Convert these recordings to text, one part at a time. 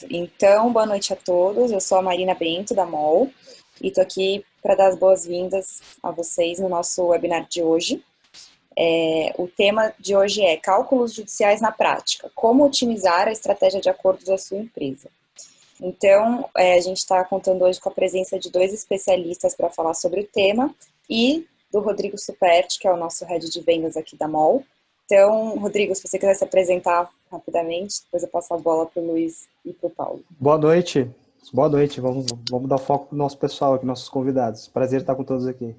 Isso. Então, boa noite a todos. Eu sou a Marina Bento, da MOL, e estou aqui para dar as boas-vindas a vocês no nosso webinar de hoje. O tema de hoje é Cálculos Judiciais na Prática, como otimizar a estratégia de acordos da sua empresa. Então, a gente está contando hoje com a presença de dois especialistas para falar sobre o tema e do Rodrigo Superti, que é o nosso head de vendas aqui da MOL. Então, Rodrigo, se você quiser se apresentar rapidamente, depois eu passo a bola para o Luiz e para o Paulo. Boa noite. Boa noite. Vamos dar foco para o nosso pessoal aqui, nossos convidados. Prazer estar com todos aqui.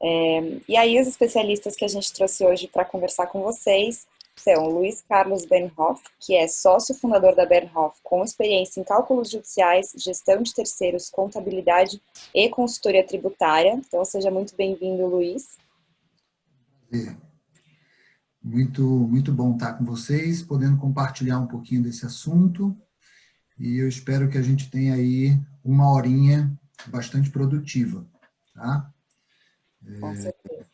E aí, os especialistas que a gente trouxe hoje para conversar com vocês são o Luiz Carlos Bernhoff, que é sócio fundador da Bernhoff, com experiência em cálculos judiciais, gestão de terceiros, contabilidade e consultoria tributária. Então, seja muito bem-vindo, Luiz. Muito bom estar com vocês, podendo compartilhar um pouquinho desse assunto. E eu espero que a gente tenha aí uma horinha bastante produtiva, tá? Com certeza.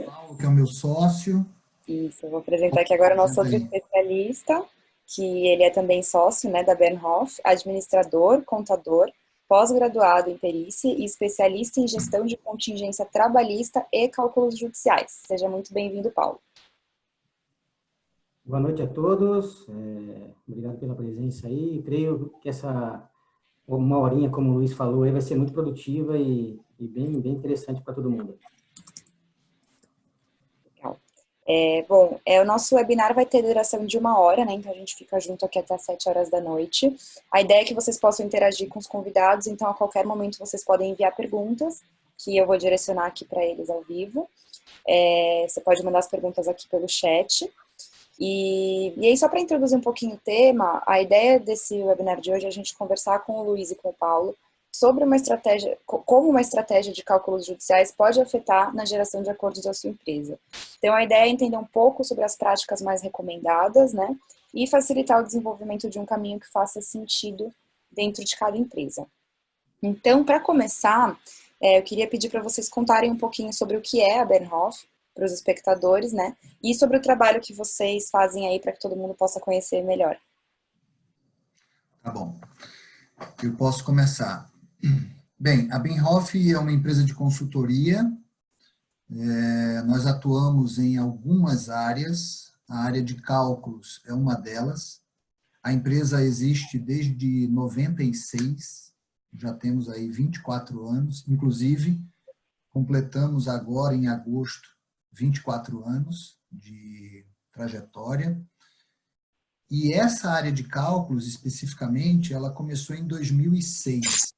Paulo, que é o meu sócio. Isso, eu vou apresentar aqui agora o nosso outro especialista, que ele é também sócio, né, da Bernhoff, administrador, contador, pós-graduado em perícia e especialista em gestão de contingência trabalhista e cálculos judiciais. Seja muito bem-vindo, Paulo. Boa noite a todos, obrigado pela presença aí. Creio que uma horinha, como o Luiz falou, aí vai ser muito produtiva e bem interessante para todo mundo. Legal. O nosso webinar vai ter duração de 1 hora, né? Então a gente fica junto aqui até às 7 horas da noite. A ideia é que vocês possam interagir com os convidados, então a qualquer momento vocês podem enviar perguntas, que eu vou direcionar aqui para eles ao vivo. Você pode mandar as perguntas aqui pelo chat. E aí, só para introduzir um pouquinho o tema, a ideia desse webinar de hoje é a gente conversar com o Luiz e com o Paulo sobre como uma estratégia de cálculos judiciais pode afetar na geração de acordos da sua empresa. Então, a ideia é entender um pouco sobre as práticas mais recomendadas, né, e facilitar o desenvolvimento de um caminho que faça sentido dentro de cada empresa. Então, para começar, eu queria pedir para vocês contarem um pouquinho sobre o que é a Bernhoff, para os espectadores, né? E sobre o trabalho que vocês fazem aí para que todo mundo possa conhecer melhor. Tá bom. Eu posso começar. Bem, a Bernhoff é uma empresa de consultoria. Nós atuamos em algumas áreas. A área de cálculos é uma delas. A empresa existe desde 96. Já temos aí 24 anos. Inclusive, completamos agora, em agosto, 24 anos de trajetória. E essa área de cálculos, especificamente, ela começou em 2006.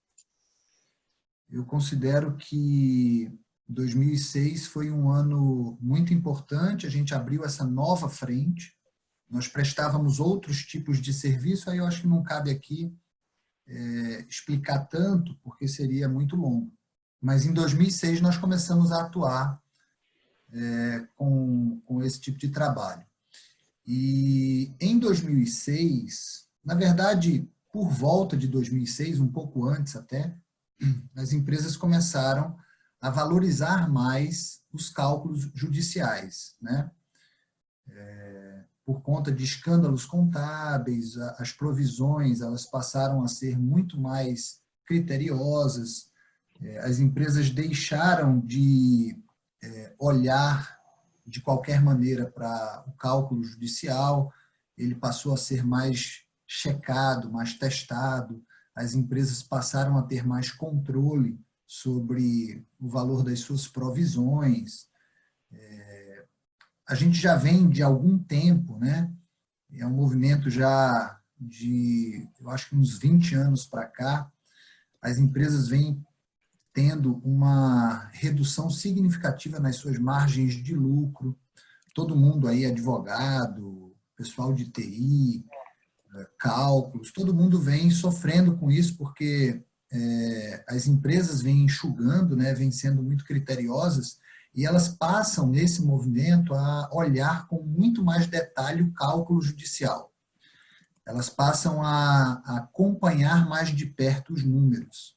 Eu considero que 2006 foi um ano muito importante, a gente abriu essa nova frente, nós prestávamos outros tipos de serviço, aí eu acho que não cabe aqui explicar tanto, porque seria muito longo. Mas em 2006 nós começamos a atuar com esse tipo de trabalho. E em 2006, na verdade, por volta de 2006, um pouco antes até, as empresas começaram a valorizar mais os cálculos judiciais, né? Por conta de escândalos contábeis, as provisões elas passaram a ser muito mais criteriosas, as empresas deixaram de olhar de qualquer maneira para o cálculo judicial, ele passou a ser mais checado, mais testado, as empresas passaram a ter mais controle sobre o valor das suas provisões. A gente já vem de algum tempo, né? É um movimento já de, eu acho que uns 20 anos para cá, as empresas vêm tendo uma redução significativa nas suas margens de lucro. Todo mundo aí, advogado, pessoal de TI, cálculos, todo mundo vem sofrendo com isso, porque as empresas vêm enxugando, né, vêm sendo muito criteriosas, e elas passam, nesse movimento, a olhar com muito mais detalhe o cálculo judicial. Elas passam a acompanhar mais de perto os números.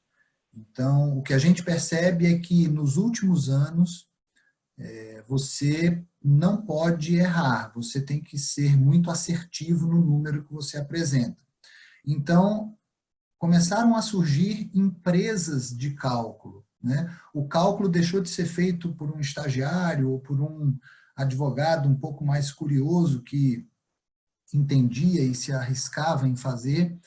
Então, o que a gente percebe é que, nos últimos anos, você não pode errar, você tem que ser muito assertivo no número que você apresenta. Então, começaram a surgir empresas de cálculo, né? O cálculo deixou de ser feito por um estagiário ou por um advogado um pouco mais curioso que entendia e se arriscava em fazer,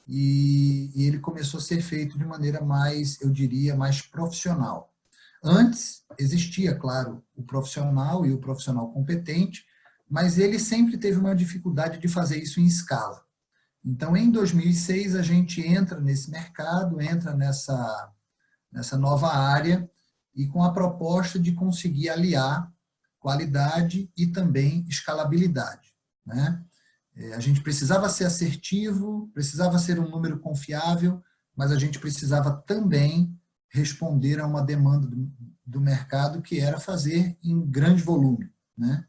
e ele começou a ser feito de maneira mais, eu diria, mais profissional. Antes, existia, claro, o profissional e o profissional competente, mas ele sempre teve uma dificuldade de fazer isso em escala. Então, em 2006, a gente entra nesse mercado, entra nessa nova área, e com a proposta de conseguir aliar qualidade e também escalabilidade, né? A gente precisava ser assertivo, precisava ser um número confiável, mas a gente precisava também responder a uma demanda do mercado, que era fazer em grande volume, né?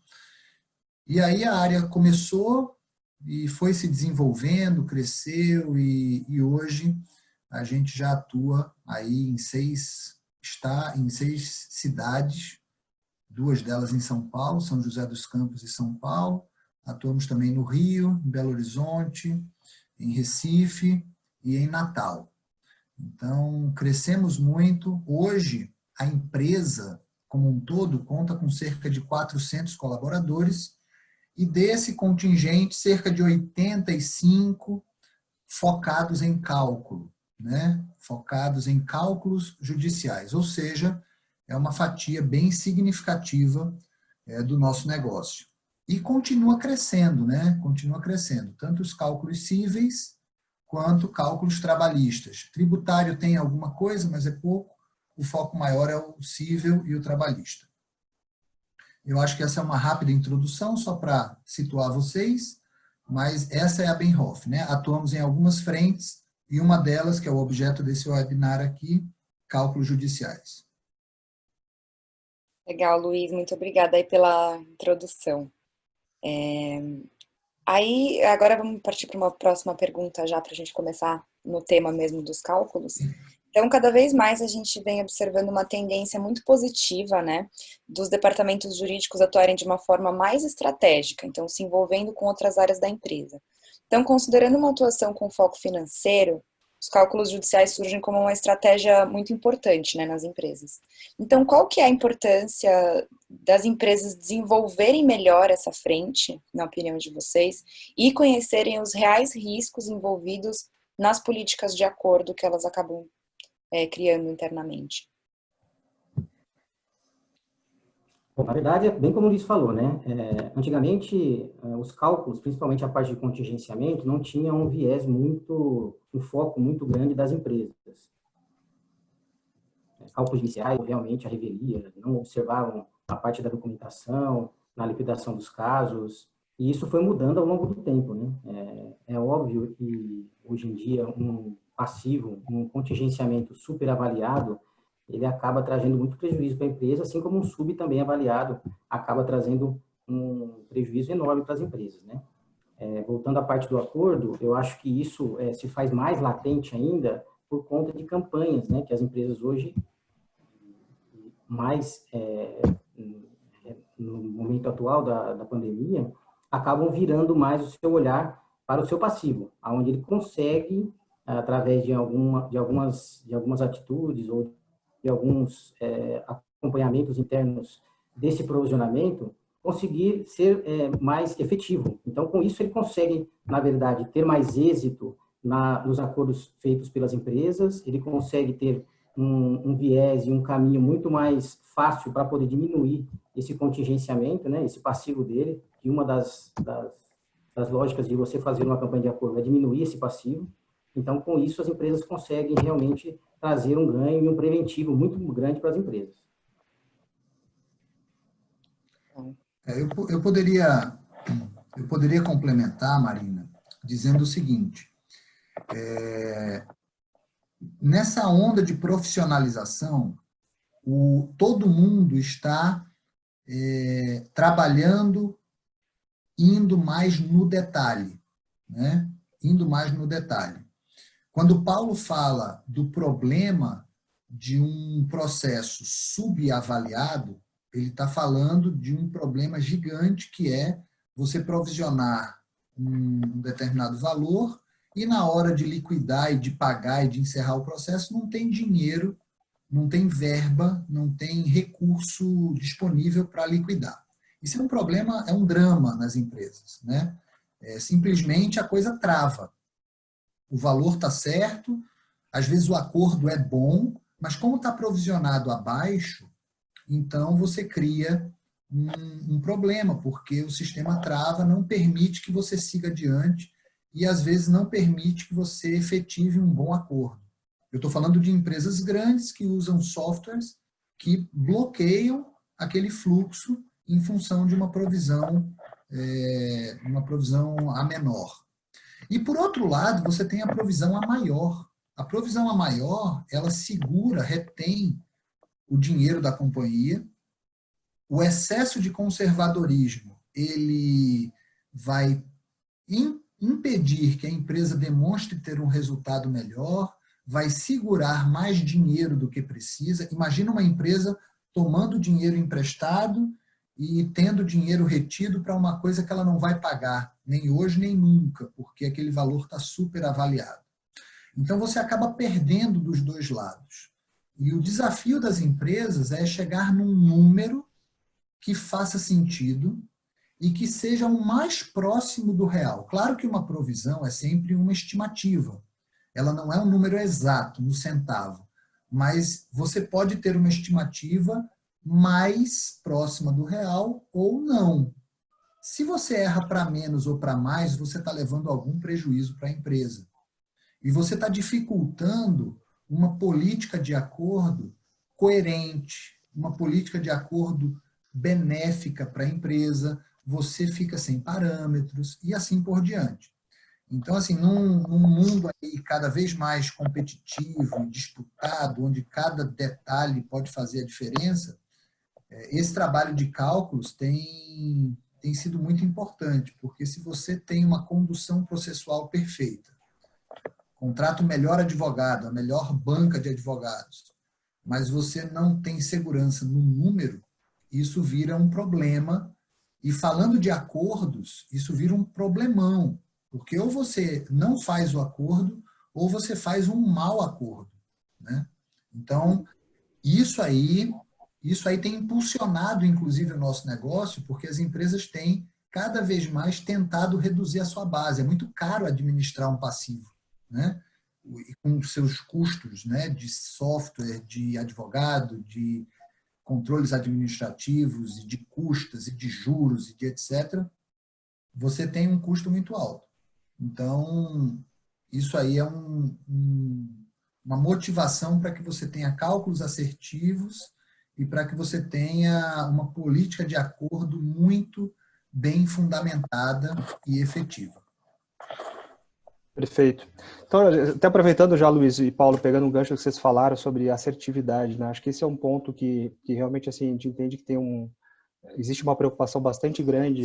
E aí a área começou e foi se desenvolvendo, cresceu, e hoje a gente já atua aí em 6 cidades, 2 delas em São Paulo, São José dos Campos e São Paulo. Atuamos também no Rio, em Belo Horizonte, em Recife e em Natal. Então, crescemos muito. Hoje, a empresa, como um todo, conta com cerca de 400 colaboradores, e desse contingente, cerca de 85 focados em cálculo, né? Focados em cálculos judiciais, ou seja, é uma fatia bem significativa do nosso negócio. E continua crescendo, né? Continua crescendo, tanto os cálculos cíveis quanto cálculos trabalhistas. Tributário tem alguma coisa, mas é pouco. O foco maior é o cível e o trabalhista. Eu acho que essa é uma rápida introdução, só para situar vocês, mas essa é a Benhoff, né? Atuamos em algumas frentes, e uma delas, que é o objeto desse webinar aqui, cálculos judiciais. Legal, Luiz, muito obrigada aí pela introdução. Aí, agora vamos partir para uma próxima pergunta já, para a gente começar no tema mesmo dos cálculos. Então, cada vez mais a gente vem observando uma tendência muito positiva, né, dos departamentos jurídicos atuarem de uma forma mais estratégica, então se envolvendo com outras áreas da empresa. Então, considerando uma atuação com foco financeiro, os cálculos judiciais surgem como uma estratégia muito importante, né, nas empresas. Então, qual que é a importância das empresas desenvolverem melhor essa frente, na opinião de vocês, e conhecerem os reais riscos envolvidos nas políticas de acordo que elas acabam criando internamente? Bom, na verdade, é bem como o Luiz falou, né? Antigamente, os cálculos, principalmente a parte de contingenciamento, não tinha um viés muito, um foco muito grande das empresas. Cálculos iniciais, realmente, a revelia, não observavam a parte da documentação, na liquidação dos casos, e isso foi mudando ao longo do tempo, né? É óbvio que, hoje em dia, um passivo, um contingenciamento superavaliado, ele acaba trazendo muito prejuízo para a empresa, assim como um sub também avaliado acaba trazendo um prejuízo enorme para as empresas, né? Voltando à parte do acordo, eu acho que isso se faz mais latente ainda por conta de campanhas, né, que as empresas hoje, mais no momento atual da pandemia, acabam virando mais o seu olhar para o seu passivo, onde ele consegue, através de algumas atitudes ou de alguns acompanhamentos internos desse provisionamento, conseguir ser mais efetivo. Então, com isso, ele consegue, na verdade, ter mais êxito nos acordos feitos pelas empresas, ele consegue ter um viés e um caminho muito mais fácil para poder diminuir esse contingenciamento, né, esse passivo dele, e uma das lógicas de você fazer uma campanha de acordo é diminuir esse passivo. Então, com isso, as empresas conseguem realmente trazer um ganho e um preventivo muito grande para as empresas. Eu poderia complementar, Marina, dizendo o seguinte: nessa onda de profissionalização, todo mundo está trabalhando, indo mais no detalhe, né? Indo mais no detalhe. Quando Paulo fala do problema de um processo subavaliado, ele está falando de um problema gigante que é você provisionar um determinado valor e na hora de liquidar e de pagar e de encerrar o processo não tem dinheiro, não tem verba, não tem recurso disponível para liquidar. Isso é um problema, é um drama nas empresas, né? Simplesmente a coisa trava. O valor está certo, às vezes o acordo é bom, mas como está provisionado abaixo, então você cria um problema, porque o sistema trava, não permite que você siga adiante e às vezes não permite que você efetive um bom acordo. Eu estou falando de empresas grandes que usam softwares que bloqueiam aquele fluxo em função de uma provisão a menor. E, por outro lado, você tem a provisão a maior. A provisão a maior, ela segura, retém o dinheiro da companhia. O excesso de conservadorismo, ele vai impedir que a empresa demonstre ter um resultado melhor, vai segurar mais dinheiro do que precisa. Imagina uma empresa tomando dinheiro emprestado e tendo dinheiro retido para uma coisa que ela não vai pagar, nem hoje nem nunca, porque aquele valor está super avaliado. Então você acaba perdendo dos dois lados. E o desafio das empresas é chegar num número que faça sentido e que seja o mais próximo do real. Claro que uma provisão é sempre uma estimativa. Ela não é um número exato, no centavo, mas você pode ter uma estimativa mais próxima do real ou não. Se você erra para menos ou para mais, você está levando algum prejuízo para a empresa. E você está dificultando uma política de acordo coerente, uma política de acordo benéfica para a empresa, você fica sem parâmetros e assim por diante. Então, assim, num mundo aí cada vez mais competitivo e disputado, onde cada detalhe pode fazer a diferença, esse trabalho de cálculos tem sido muito importante, porque se você tem uma condução processual perfeita, contrata o melhor advogado, a melhor banca de advogados, mas você não tem segurança no número, isso vira um problema. E falando de acordos, isso vira um problemão, porque ou você não faz o acordo, ou você faz um mau acordo, né? Então, isso aí tem impulsionado, inclusive, o nosso negócio, porque as empresas têm cada vez mais tentado reduzir a sua base. É muito caro administrar um passivo, né? E com seus custos, né, de software, de advogado, de controles administrativos, e de custas, e de juros, e de etc., você tem um custo muito alto. Então, isso aí é uma motivação para que você tenha cálculos assertivos e para que você tenha uma política de acordo muito bem fundamentada e efetiva. Perfeito. Então, até aproveitando já, Luiz e Paulo, pegando um gancho que vocês falaram sobre assertividade, né? Acho que esse é um ponto que realmente assim, a gente entende que existe uma preocupação bastante grande,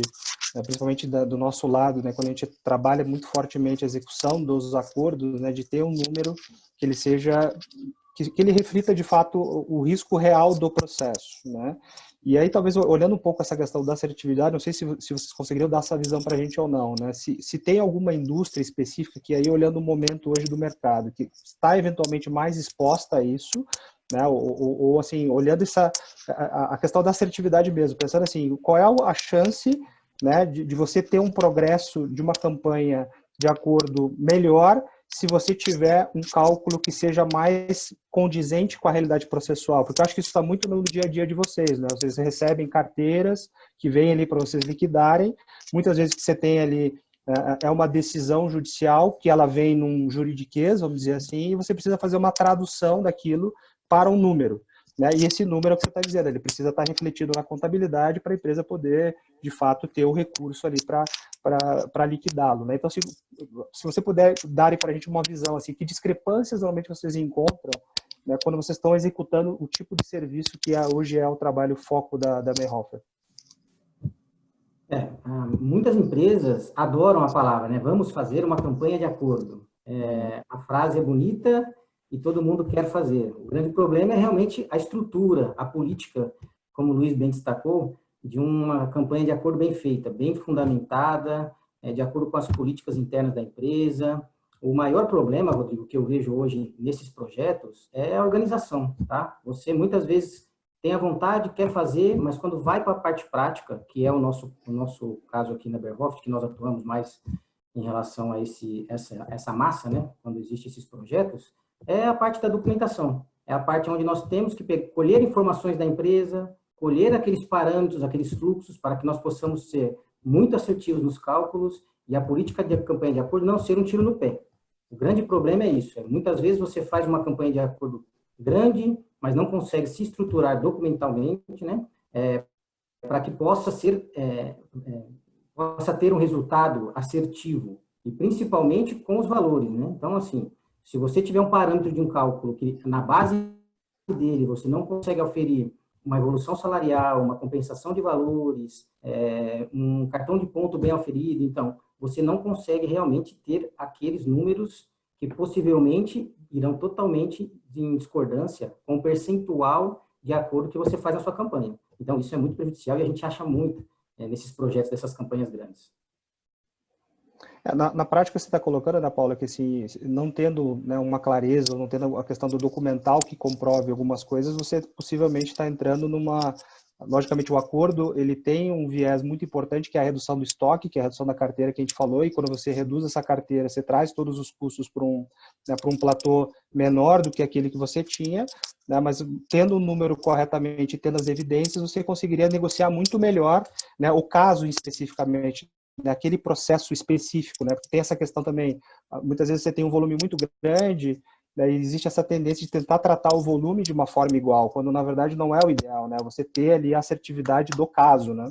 né, principalmente do nosso lado, né, quando a gente trabalha muito fortemente a execução dos acordos, né, de ter um número que ele seja, que ele reflita de fato o risco real do processo, né? E aí, talvez, olhando um pouco essa questão da assertividade, não sei se vocês conseguiriam dar essa visão para a gente ou não, né? Se tem alguma indústria específica que aí, olhando o momento hoje do mercado, que está eventualmente mais exposta a isso, né? Ou assim, olhando a questão da assertividade mesmo, pensando assim, qual é a chance, né, de você ter um progresso de uma campanha de acordo melhor se você tiver um cálculo que seja mais condizente com a realidade processual, porque eu acho que isso está muito no dia a dia de vocês, né? Vocês recebem carteiras que vêm ali para vocês liquidarem, muitas vezes que você tem ali é uma decisão judicial que ela vem num juridiquês, vamos dizer assim, e você precisa fazer uma tradução daquilo para um número, né? E esse número é o que você está dizendo, ele precisa estar refletido na contabilidade para a empresa poder, de fato, ter o recurso ali para liquidá-lo, né? Então, se você puder dar para a gente uma visão, assim, que discrepâncias normalmente vocês encontram, né, quando vocês estão executando o tipo de serviço que hoje é o trabalho foco da Mayhofer. Muitas empresas adoram a palavra, né? Vamos fazer uma campanha de acordo. A frase é bonita e todo mundo quer fazer. O grande problema é realmente a estrutura, a política como o Luiz bem destacou, de uma campanha de acordo bem feita, bem fundamentada, de acordo com as políticas internas da empresa. O maior problema, Rodrigo, que eu vejo hoje nesses projetos é a organização, tá? Você muitas vezes tem a vontade, quer fazer, mas quando vai para a parte prática, que é o nosso caso aqui na Berhoff, que nós atuamos mais em relação a essa massa, né? Quando existem esses projetos, é a parte da documentação. É a parte onde nós temos que colher informações da empresa, colher aqueles parâmetros, aqueles fluxos, para que nós possamos ser muito assertivos nos cálculos e a política de campanha de acordo não ser um tiro no pé. O grande problema é isso. Muitas vezes você faz uma campanha de acordo grande, mas não consegue se estruturar documentalmente, né? Para que possa ter um resultado assertivo e principalmente com os valores, né? Então, assim, se você tiver um parâmetro de um cálculo que na base dele você não consegue oferir uma evolução salarial, uma compensação de valores, um cartão de ponto bem oferido, então, você não consegue realmente ter aqueles números que possivelmente irão totalmente em discordância com o percentual de acordo que você faz na sua campanha. Então, isso é muito prejudicial e a gente acha muito nesses projetos, dessas campanhas grandes. Na prática, você está colocando, Ana Paula, que assim, não tendo, né, uma clareza, ou não tendo a questão do documental que comprove algumas coisas, você possivelmente está entrando numa... Logicamente, o acordo ele tem um viés muito importante, que é a redução do estoque, que é a redução da carteira que a gente falou, e quando você reduz essa carteira, você traz todos os custos para um platô menor do que aquele que você tinha, né, mas tendo o número corretamente, tendo as evidências, você conseguiria negociar muito melhor, né, o caso especificamente, naquele processo específico, né? Porque tem essa questão também, muitas vezes você tem um volume muito grande, daí existe essa tendência de tentar tratar o volume de uma forma igual, quando na verdade não é o ideal, né? Você ter ali a assertividade do caso, né?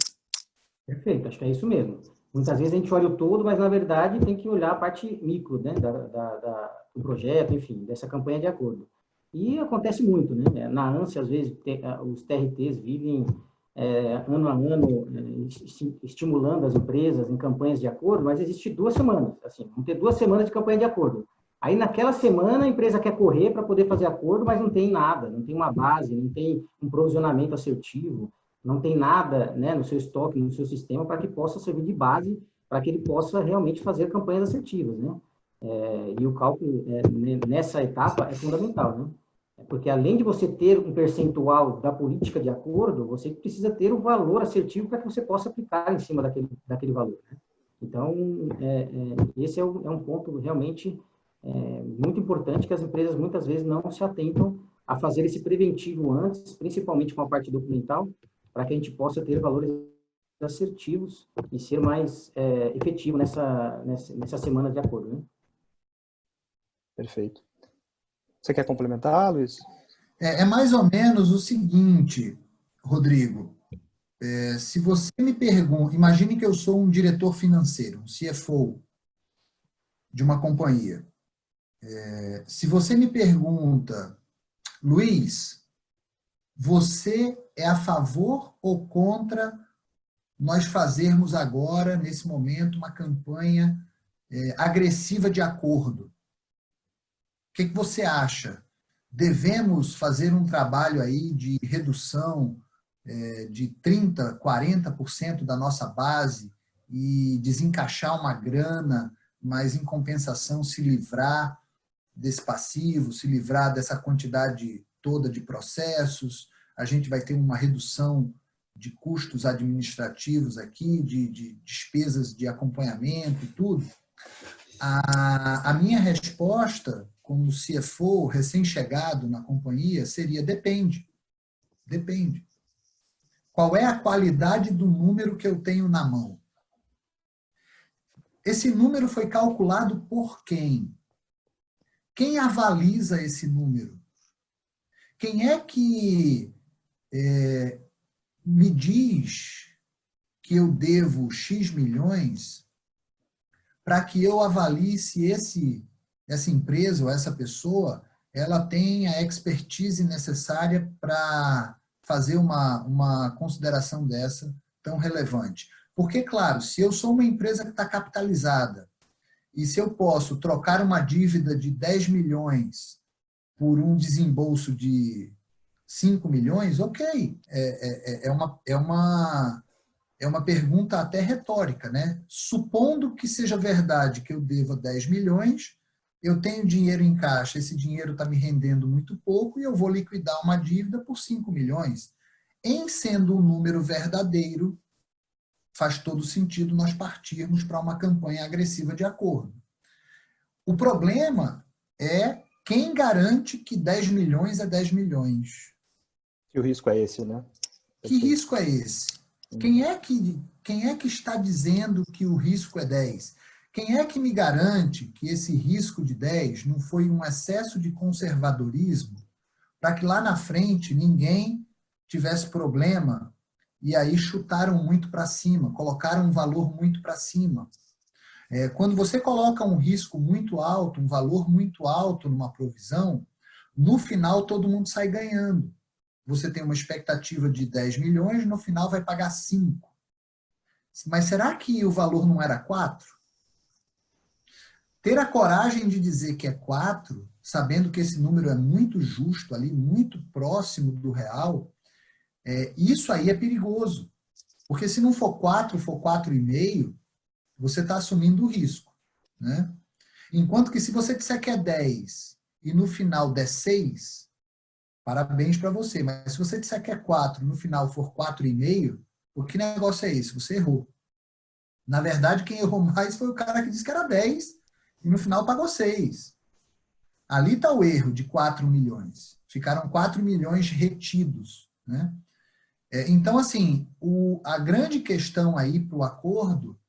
Perfeito, acho que é isso mesmo. Muitas vezes a gente olha o todo, mas na verdade tem que olhar a parte micro, né? Do projeto, enfim, dessa campanha de acordo. E acontece muito, né? Na ânsia, às vezes, os TRTs vivem ano a ano, estimulando as empresas em campanhas de acordo, mas existe 2 semanas, assim, vão ter 2 semanas de campanha de acordo. Aí, naquela semana, a empresa quer correr para poder fazer acordo, mas não tem nada, não tem uma base, não tem um provisionamento assertivo, não tem nada, né, no seu estoque, no seu sistema, para que possa servir de base, para que ele possa realmente fazer campanhas assertivas, né? E o cálculo nessa etapa é fundamental, né? Porque além de você ter um percentual da política de acordo, você precisa ter o valor assertivo para que você possa aplicar em cima daquele valor, né? Então, esse é um ponto realmente muito importante, que as empresas muitas vezes não se atentam a fazer esse preventivo antes, principalmente com a parte documental, para que a gente possa ter valores assertivos e ser mais efetivo nessa semana de acordo, né? Perfeito. Você quer complementar, Luiz? É mais ou menos o seguinte, Rodrigo. Se você me pergunta, imagine que eu sou um diretor financeiro, um CFO de uma companhia. Se você me pergunta, Luiz, você é a favor ou contra nós fazermos agora, nesse momento, uma campanha agressiva de acordo? O que você acha? Devemos fazer um trabalho aí de redução de 30%, 40% da nossa base e desencaixar uma grana, mas em compensação se livrar desse passivo, se livrar dessa quantidade toda de processos, a gente vai ter uma redução de custos administrativos aqui, de despesas de acompanhamento e tudo. A minha resposta, como CFO recém-chegado na companhia, seria depende. Depende. Qual é a qualidade do número que eu tenho na mão? Esse número foi calculado por quem? Quem avaliza esse número? Quem é que me diz que eu devo X milhões para que eu avalie se essa empresa ou essa pessoa ela tem a expertise necessária para fazer uma consideração dessa tão relevante? Porque, claro, se eu sou uma empresa que está capitalizada e se eu posso trocar uma dívida de 10 milhões por um desembolso de 5 milhões, ok. É uma pergunta até retórica, né? Supondo que seja verdade que eu deva 10 milhões, eu tenho dinheiro em caixa, esse dinheiro está me rendendo muito pouco e eu vou liquidar uma dívida por 5 milhões. Em sendo um número verdadeiro, faz todo sentido nós partirmos para uma campanha agressiva de acordo. O problema é quem garante que 10 milhões é 10 milhões. E o risco é esse, né? Que risco é esse? Quem é que está dizendo que o risco é 10? Quem é que me garante que esse risco de 10 não foi um excesso de conservadorismo para que lá na frente ninguém tivesse problema e aí chutaram muito para cima, colocaram um valor muito para cima? Quando você coloca um risco muito alto, um valor muito alto numa provisão, no final todo mundo sai ganhando. Você tem uma expectativa de 10 milhões, no final vai pagar 5. Mas será que o valor não era 4? Ter a coragem de dizer que é 4, sabendo que esse número é muito justo ali, muito próximo do real, isso aí é perigoso. Porque se não for 4, for 4,5, você está assumindo o risco, né? Enquanto que se você disser que é 10 e no final der 6, parabéns para você. Mas se você disser que é 4 e no final for 4,5, o que negócio é esse? Você errou. Na verdade, quem errou mais foi o cara que disse que era 10 e no final pagou 6. Ali está o erro de 4 milhões. Ficaram 4 milhões retidos, né? Então, assim, a grande questão aí para o acordo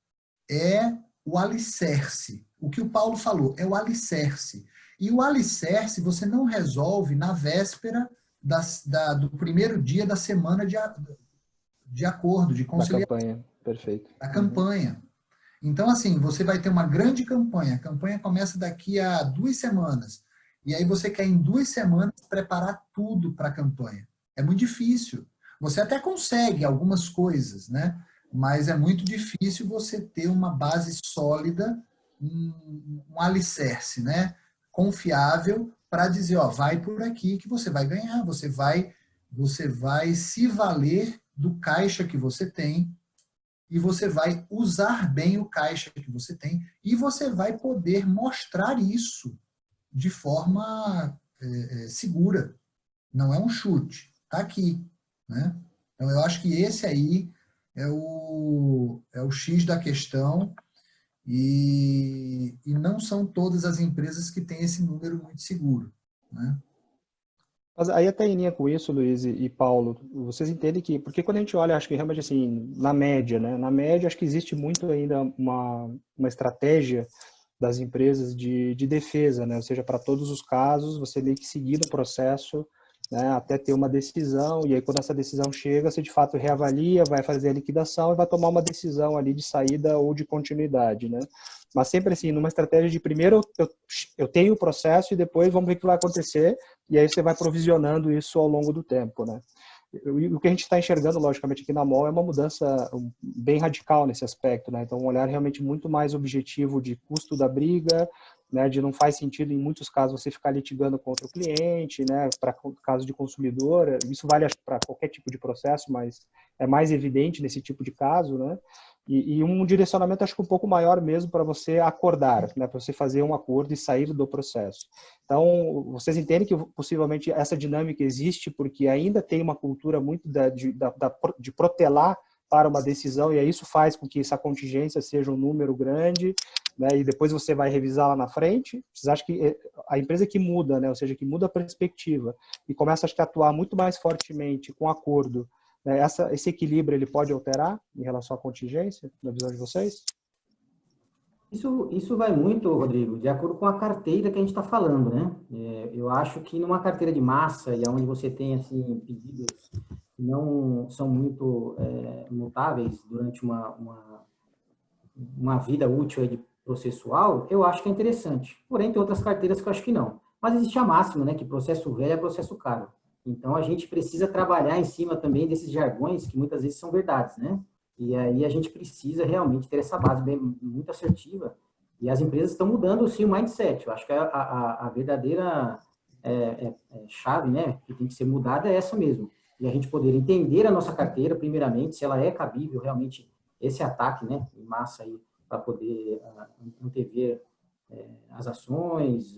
é o alicerce. O que o Paulo falou é o alicerce. E o alicerce você não resolve na véspera do primeiro dia da semana de acordo, de conciliação. Da campanha, perfeito. Da campanha. Então, assim, você vai ter uma grande campanha. A campanha começa daqui a 2 semanas. E aí você quer, em 2 semanas, preparar tudo para a campanha. É muito difícil. Você até consegue algumas coisas, né? Mas é muito difícil você ter uma base sólida, um alicerce, né? Confiável, para dizer, ó, vai por aqui que você vai ganhar, você vai se valer do caixa que você tem e você vai usar bem o caixa que você tem e você vai poder mostrar isso de forma segura. Não é um chute, tá aqui, né? Então, eu acho que esse aí é o X da questão e não são todas as empresas que têm esse número muito seguro, né? Mas aí até em linha com isso, Luiz e Paulo, vocês entendem que, porque quando a gente olha, acho que realmente assim, na média, né? Na média, acho que existe muito ainda uma estratégia das empresas de defesa, né? Ou seja, para todos os casos, você meio que seguir no processo, né, até ter uma decisão, e aí quando essa decisão chega, você de fato reavalia, vai fazer a liquidação e vai tomar uma decisão ali de saída ou de continuidade, né? Mas sempre assim, numa estratégia de primeiro eu tenho o processo e depois vamos ver o que vai acontecer, e aí você vai provisionando isso ao longo do tempo, né? O que a gente está enxergando, logicamente, aqui na MOL é uma mudança bem radical nesse aspecto, né? Então, um olhar realmente muito mais objetivo de custo da briga, né? De não faz sentido, em muitos casos, você ficar litigando contra o cliente, né? Para caso de consumidor, isso vale para qualquer tipo de processo, mas é mais evidente nesse tipo de caso, né? E um direcionamento, acho que um pouco maior mesmo para você acordar, né? Para você fazer um acordo e sair do processo. Então, vocês entendem que possivelmente essa dinâmica existe porque ainda tem uma cultura muito de protelar para uma decisão, e aí isso faz com que essa contingência seja um número grande, né, e depois você vai revisar lá na frente. Vocês acham que a empresa que muda, né, ou seja, que muda a perspectiva e começa, acho que, a atuar muito mais fortemente com acordo, né, esse equilíbrio ele pode alterar em relação à contingência, na visão de vocês? Isso vai muito, Rodrigo, de acordo com a carteira que a gente está falando, né? Eu acho que numa carteira de massa, e onde você tem assim, pedidos que não são muito mutáveis durante uma vida útil de processual, eu acho que é interessante. Porém, tem outras carteiras que eu acho que não. Mas existe a máxima, né? Que processo velho é processo caro. Então, a gente precisa trabalhar em cima também desses jargões que muitas vezes são verdades, né? E aí a gente precisa realmente ter essa base muito assertiva. E as empresas estão mudando, sim, o mindset. Eu acho que a verdadeira chave, né, que tem que ser mudada é essa mesmo. E a gente poder entender a nossa carteira, primeiramente, se ela é cabível realmente esse ataque, né, em massa aí, para poder antever as ações,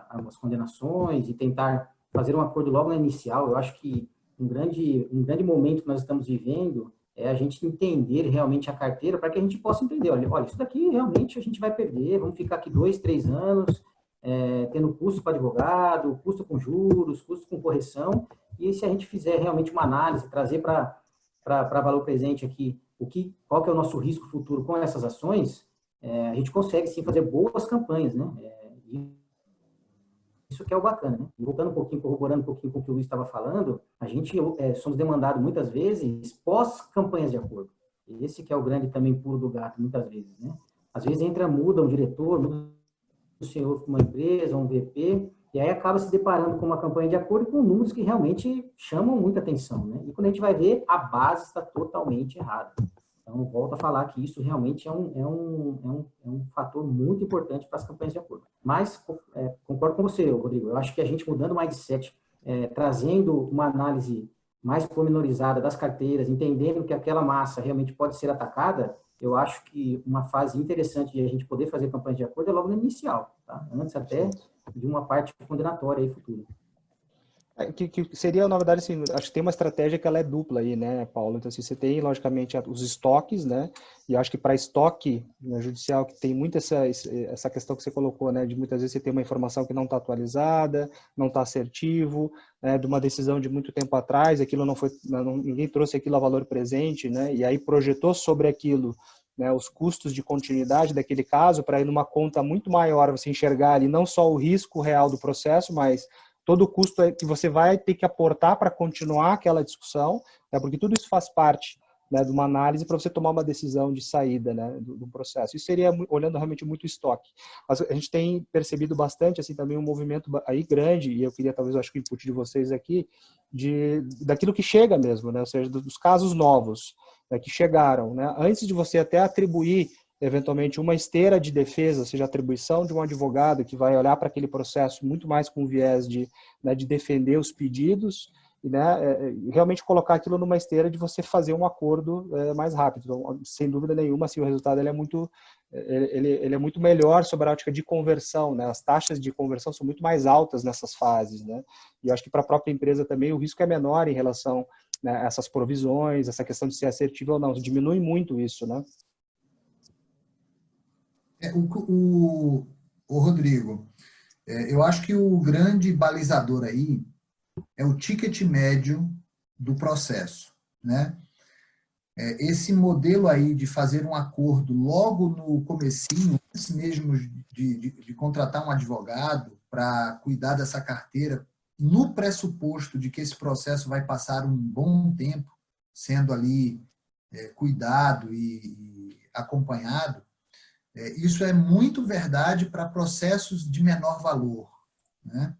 as condenações e tentar fazer um acordo logo na inicial. Eu acho que um grande momento que nós estamos vivendo é a gente entender realmente a carteira para que a gente possa entender, olha, isso daqui realmente a gente vai perder, vamos ficar aqui 2, 3 anos, tendo custo para advogado, custo com juros, custo com correção, e se a gente fizer realmente uma análise, trazer para valor presente aqui qual que é o nosso risco futuro com essas ações, a gente consegue sim fazer boas campanhas, né? Isso que é o bacana, né? E voltando um pouquinho, corroborando um pouquinho com o que o Luiz estava falando, a gente somos demandados muitas vezes pós-campanhas de acordo. Esse que é o grande também pulo do gato, muitas vezes, né? Às vezes muda um diretor, muda o senhor com uma empresa, um VP, e aí acaba se deparando com uma campanha de acordo com números que realmente chamam muita atenção, né? E quando a gente vai ver, a base está totalmente errada. Então, volto a falar que isso realmente é um fator muito importante para as campanhas de acordo. Mas, concordo com você, Rodrigo, eu acho que a gente mudando o mindset, trazendo uma análise mais pormenorizada das carteiras, entendendo que aquela massa realmente pode ser atacada, eu acho que uma fase interessante de a gente poder fazer campanhas de acordo é logo no inicial, tá? Antes até de uma parte condenatória aí futura. Que seria, na verdade, assim, acho que tem uma estratégia que ela é dupla aí, né, Paulo? Então, assim, você tem, logicamente, os estoques, né? E acho que para estoque judicial, que tem muito essa questão que você colocou, né? De muitas vezes você tem uma informação que não está atualizada, não está assertivo, né, de uma decisão de muito tempo atrás, aquilo ninguém trouxe aquilo a valor presente, né? E aí projetou sobre aquilo, né, os custos de continuidade daquele caso, para ir numa conta muito maior, você enxergar ali não só o risco real do processo, mas todo o custo que você vai ter que aportar para continuar aquela discussão, né, porque tudo isso faz parte, né, de uma análise para você tomar uma decisão de saída, né, do processo. Isso seria olhando realmente muito o estoque. Mas a gente tem percebido bastante assim também um movimento aí grande, e eu queria talvez, acho que o input de vocês aqui, daquilo que chega mesmo, né, ou seja, dos casos novos, né, que chegaram, né, antes de você até atribuir eventualmente uma esteira de defesa, ou seja, atribuição de um advogado que vai olhar para aquele processo muito mais com viés de defender os pedidos, e, né, realmente colocar aquilo numa esteira de você fazer um acordo mais rápido. Então, sem dúvida nenhuma, assim, o resultado ele é muito melhor sobre a ótica de conversão, né? As taxas de conversão são muito mais altas nessas fases, né? E eu acho que para a própria empresa também o risco é menor em relação, né, a essas provisões, essa questão de ser assertivo ou não. Diminui muito isso, né? O Rodrigo, eu acho que o grande balizador aí é o ticket médio do processo, né? Esse modelo aí de fazer um acordo logo no comecinho, antes mesmo de contratar um advogado para cuidar dessa carteira, no pressuposto de que esse processo vai passar um bom tempo sendo ali cuidado e acompanhado, isso é muito verdade para processos de menor valor, né?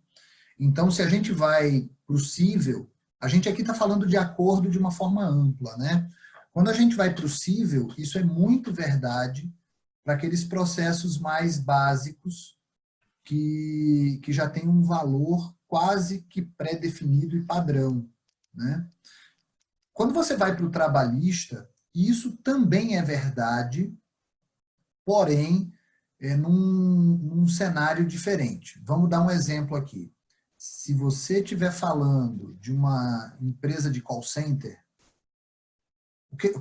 Então, se a gente vai para o cível, a gente aqui está falando de acordo de uma forma ampla, né? Quando a gente vai para o cível, isso é muito verdade para aqueles processos mais básicos que já tem um valor quase que pré-definido e padrão, né? Quando você vai para o trabalhista, isso também é verdade, porém, num cenário diferente. Vamos dar um exemplo aqui. Se você estiver falando de uma empresa de call center,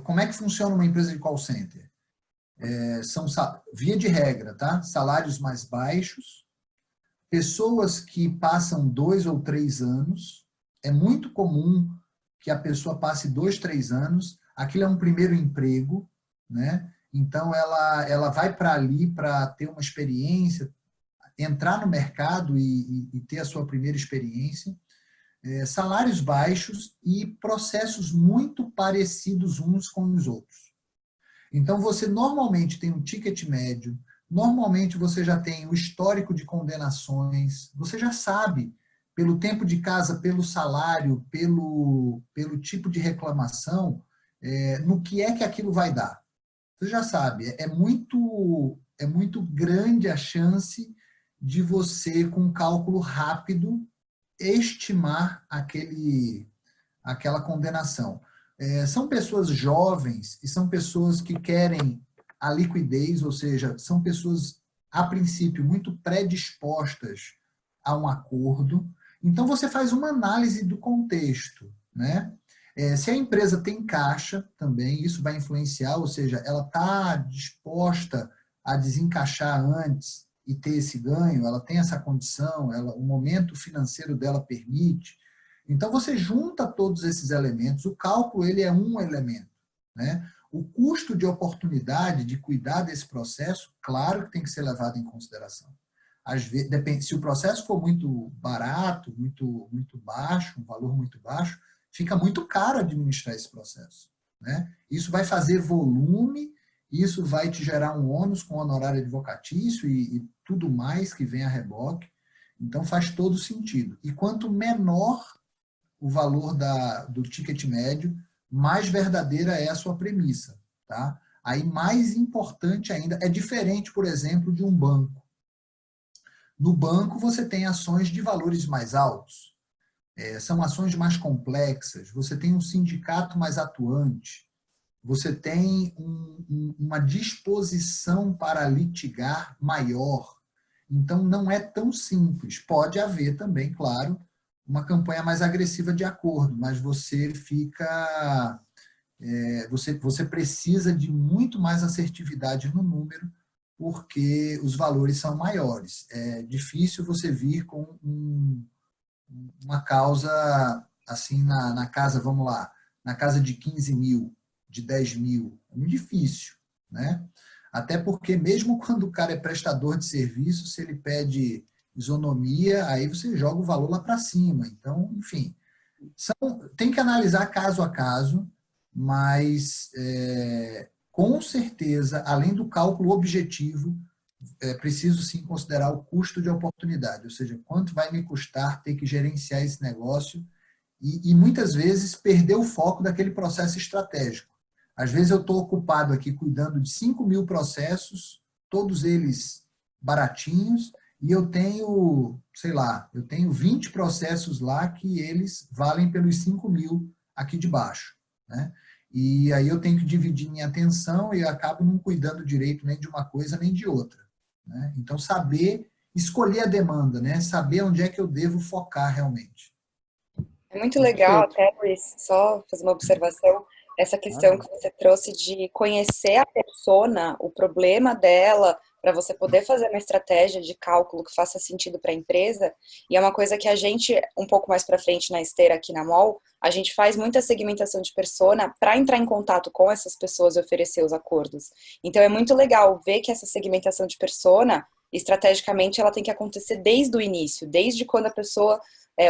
como é que funciona uma empresa de call center? São, via de regra, tá? Salários mais baixos, pessoas que passam 2 ou 3 anos, é muito comum que a pessoa passe 2, 3 anos, aquilo é um primeiro emprego, né? Então, ela vai para ali para ter uma experiência, entrar no mercado e ter a sua primeira experiência. Salários baixos e processos muito parecidos uns com os outros. Então, você normalmente tem um ticket médio, normalmente você já tem o histórico de condenações, você já sabe, pelo tempo de casa, pelo salário, pelo tipo de reclamação, no que é que aquilo vai dar. Você já sabe, é muito grande a chance de você, com um cálculo rápido, estimar aquela condenação. São pessoas jovens e são pessoas que querem a liquidez, ou seja, são pessoas, a princípio, muito predispostas a um acordo. Então, você faz uma análise do contexto, né? Se a empresa tem caixa também, isso vai influenciar, ou seja, ela está disposta a desencaixar antes e ter esse ganho, ela tem essa condição, o momento financeiro dela permite. Então, você junta todos esses elementos, o cálculo ele é um elemento, né? O custo de oportunidade de cuidar desse processo, claro que tem que ser levado em consideração. Às vezes, depende, se o processo for muito barato, muito baixo, um valor muito baixo, fica muito caro administrar esse processo, né? Isso vai fazer volume, isso vai te gerar um ônus com honorário advocatício e tudo mais que vem a reboque. Então, faz todo sentido. E quanto menor o valor do ticket médio, mais verdadeira é a sua premissa, tá? Aí, mais importante ainda, é diferente, por exemplo, de um banco. No banco, você tem ações de valores mais altos, são ações mais complexas, você tem um sindicato mais atuante, você tem uma disposição para litigar maior. Então, não é tão simples. Pode haver também, claro, uma campanha mais agressiva de acordo, mas você fica... você precisa de muito mais assertividade no número, porque os valores são maiores. É difícil você vir com uma causa assim na casa, vamos lá, na casa de 15 mil, de 10 mil. É muito difícil, né? Até porque mesmo quando o cara é prestador de serviço, se ele pede isonomia, aí você joga o valor lá para cima. Então, enfim, tem que analisar caso a caso, mas com certeza, além do cálculo objetivo, é preciso sim considerar o custo de oportunidade, ou seja, quanto vai me custar ter que gerenciar esse negócio e muitas vezes perder o foco daquele processo estratégico. Às vezes eu estou ocupado aqui cuidando de 5 mil processos, todos eles baratinhos, e eu tenho, sei lá, eu tenho 20 processos lá que eles valem pelos 5 mil aqui de baixo, né? E aí eu tenho que dividir minha atenção e eu acabo não cuidando direito nem de uma coisa nem de outra, né? Então, saber escolher a demanda, né? Saber onde é que eu devo focar realmente. É muito legal, Perfeito. até, Luiz, só fazer uma observação, essa questão Claro. que você trouxe de conhecer a persona, o problema dela, para você poder fazer uma estratégia de cálculo que faça sentido para a empresa, e é uma coisa que a gente, um pouco mais para frente na esteira aqui na MOL, a gente faz muita segmentação de persona para entrar em contato com essas pessoas e oferecer os acordos. Então é muito legal ver que essa segmentação de persona, estrategicamente, ela tem que acontecer desde o início, desde quando a pessoa,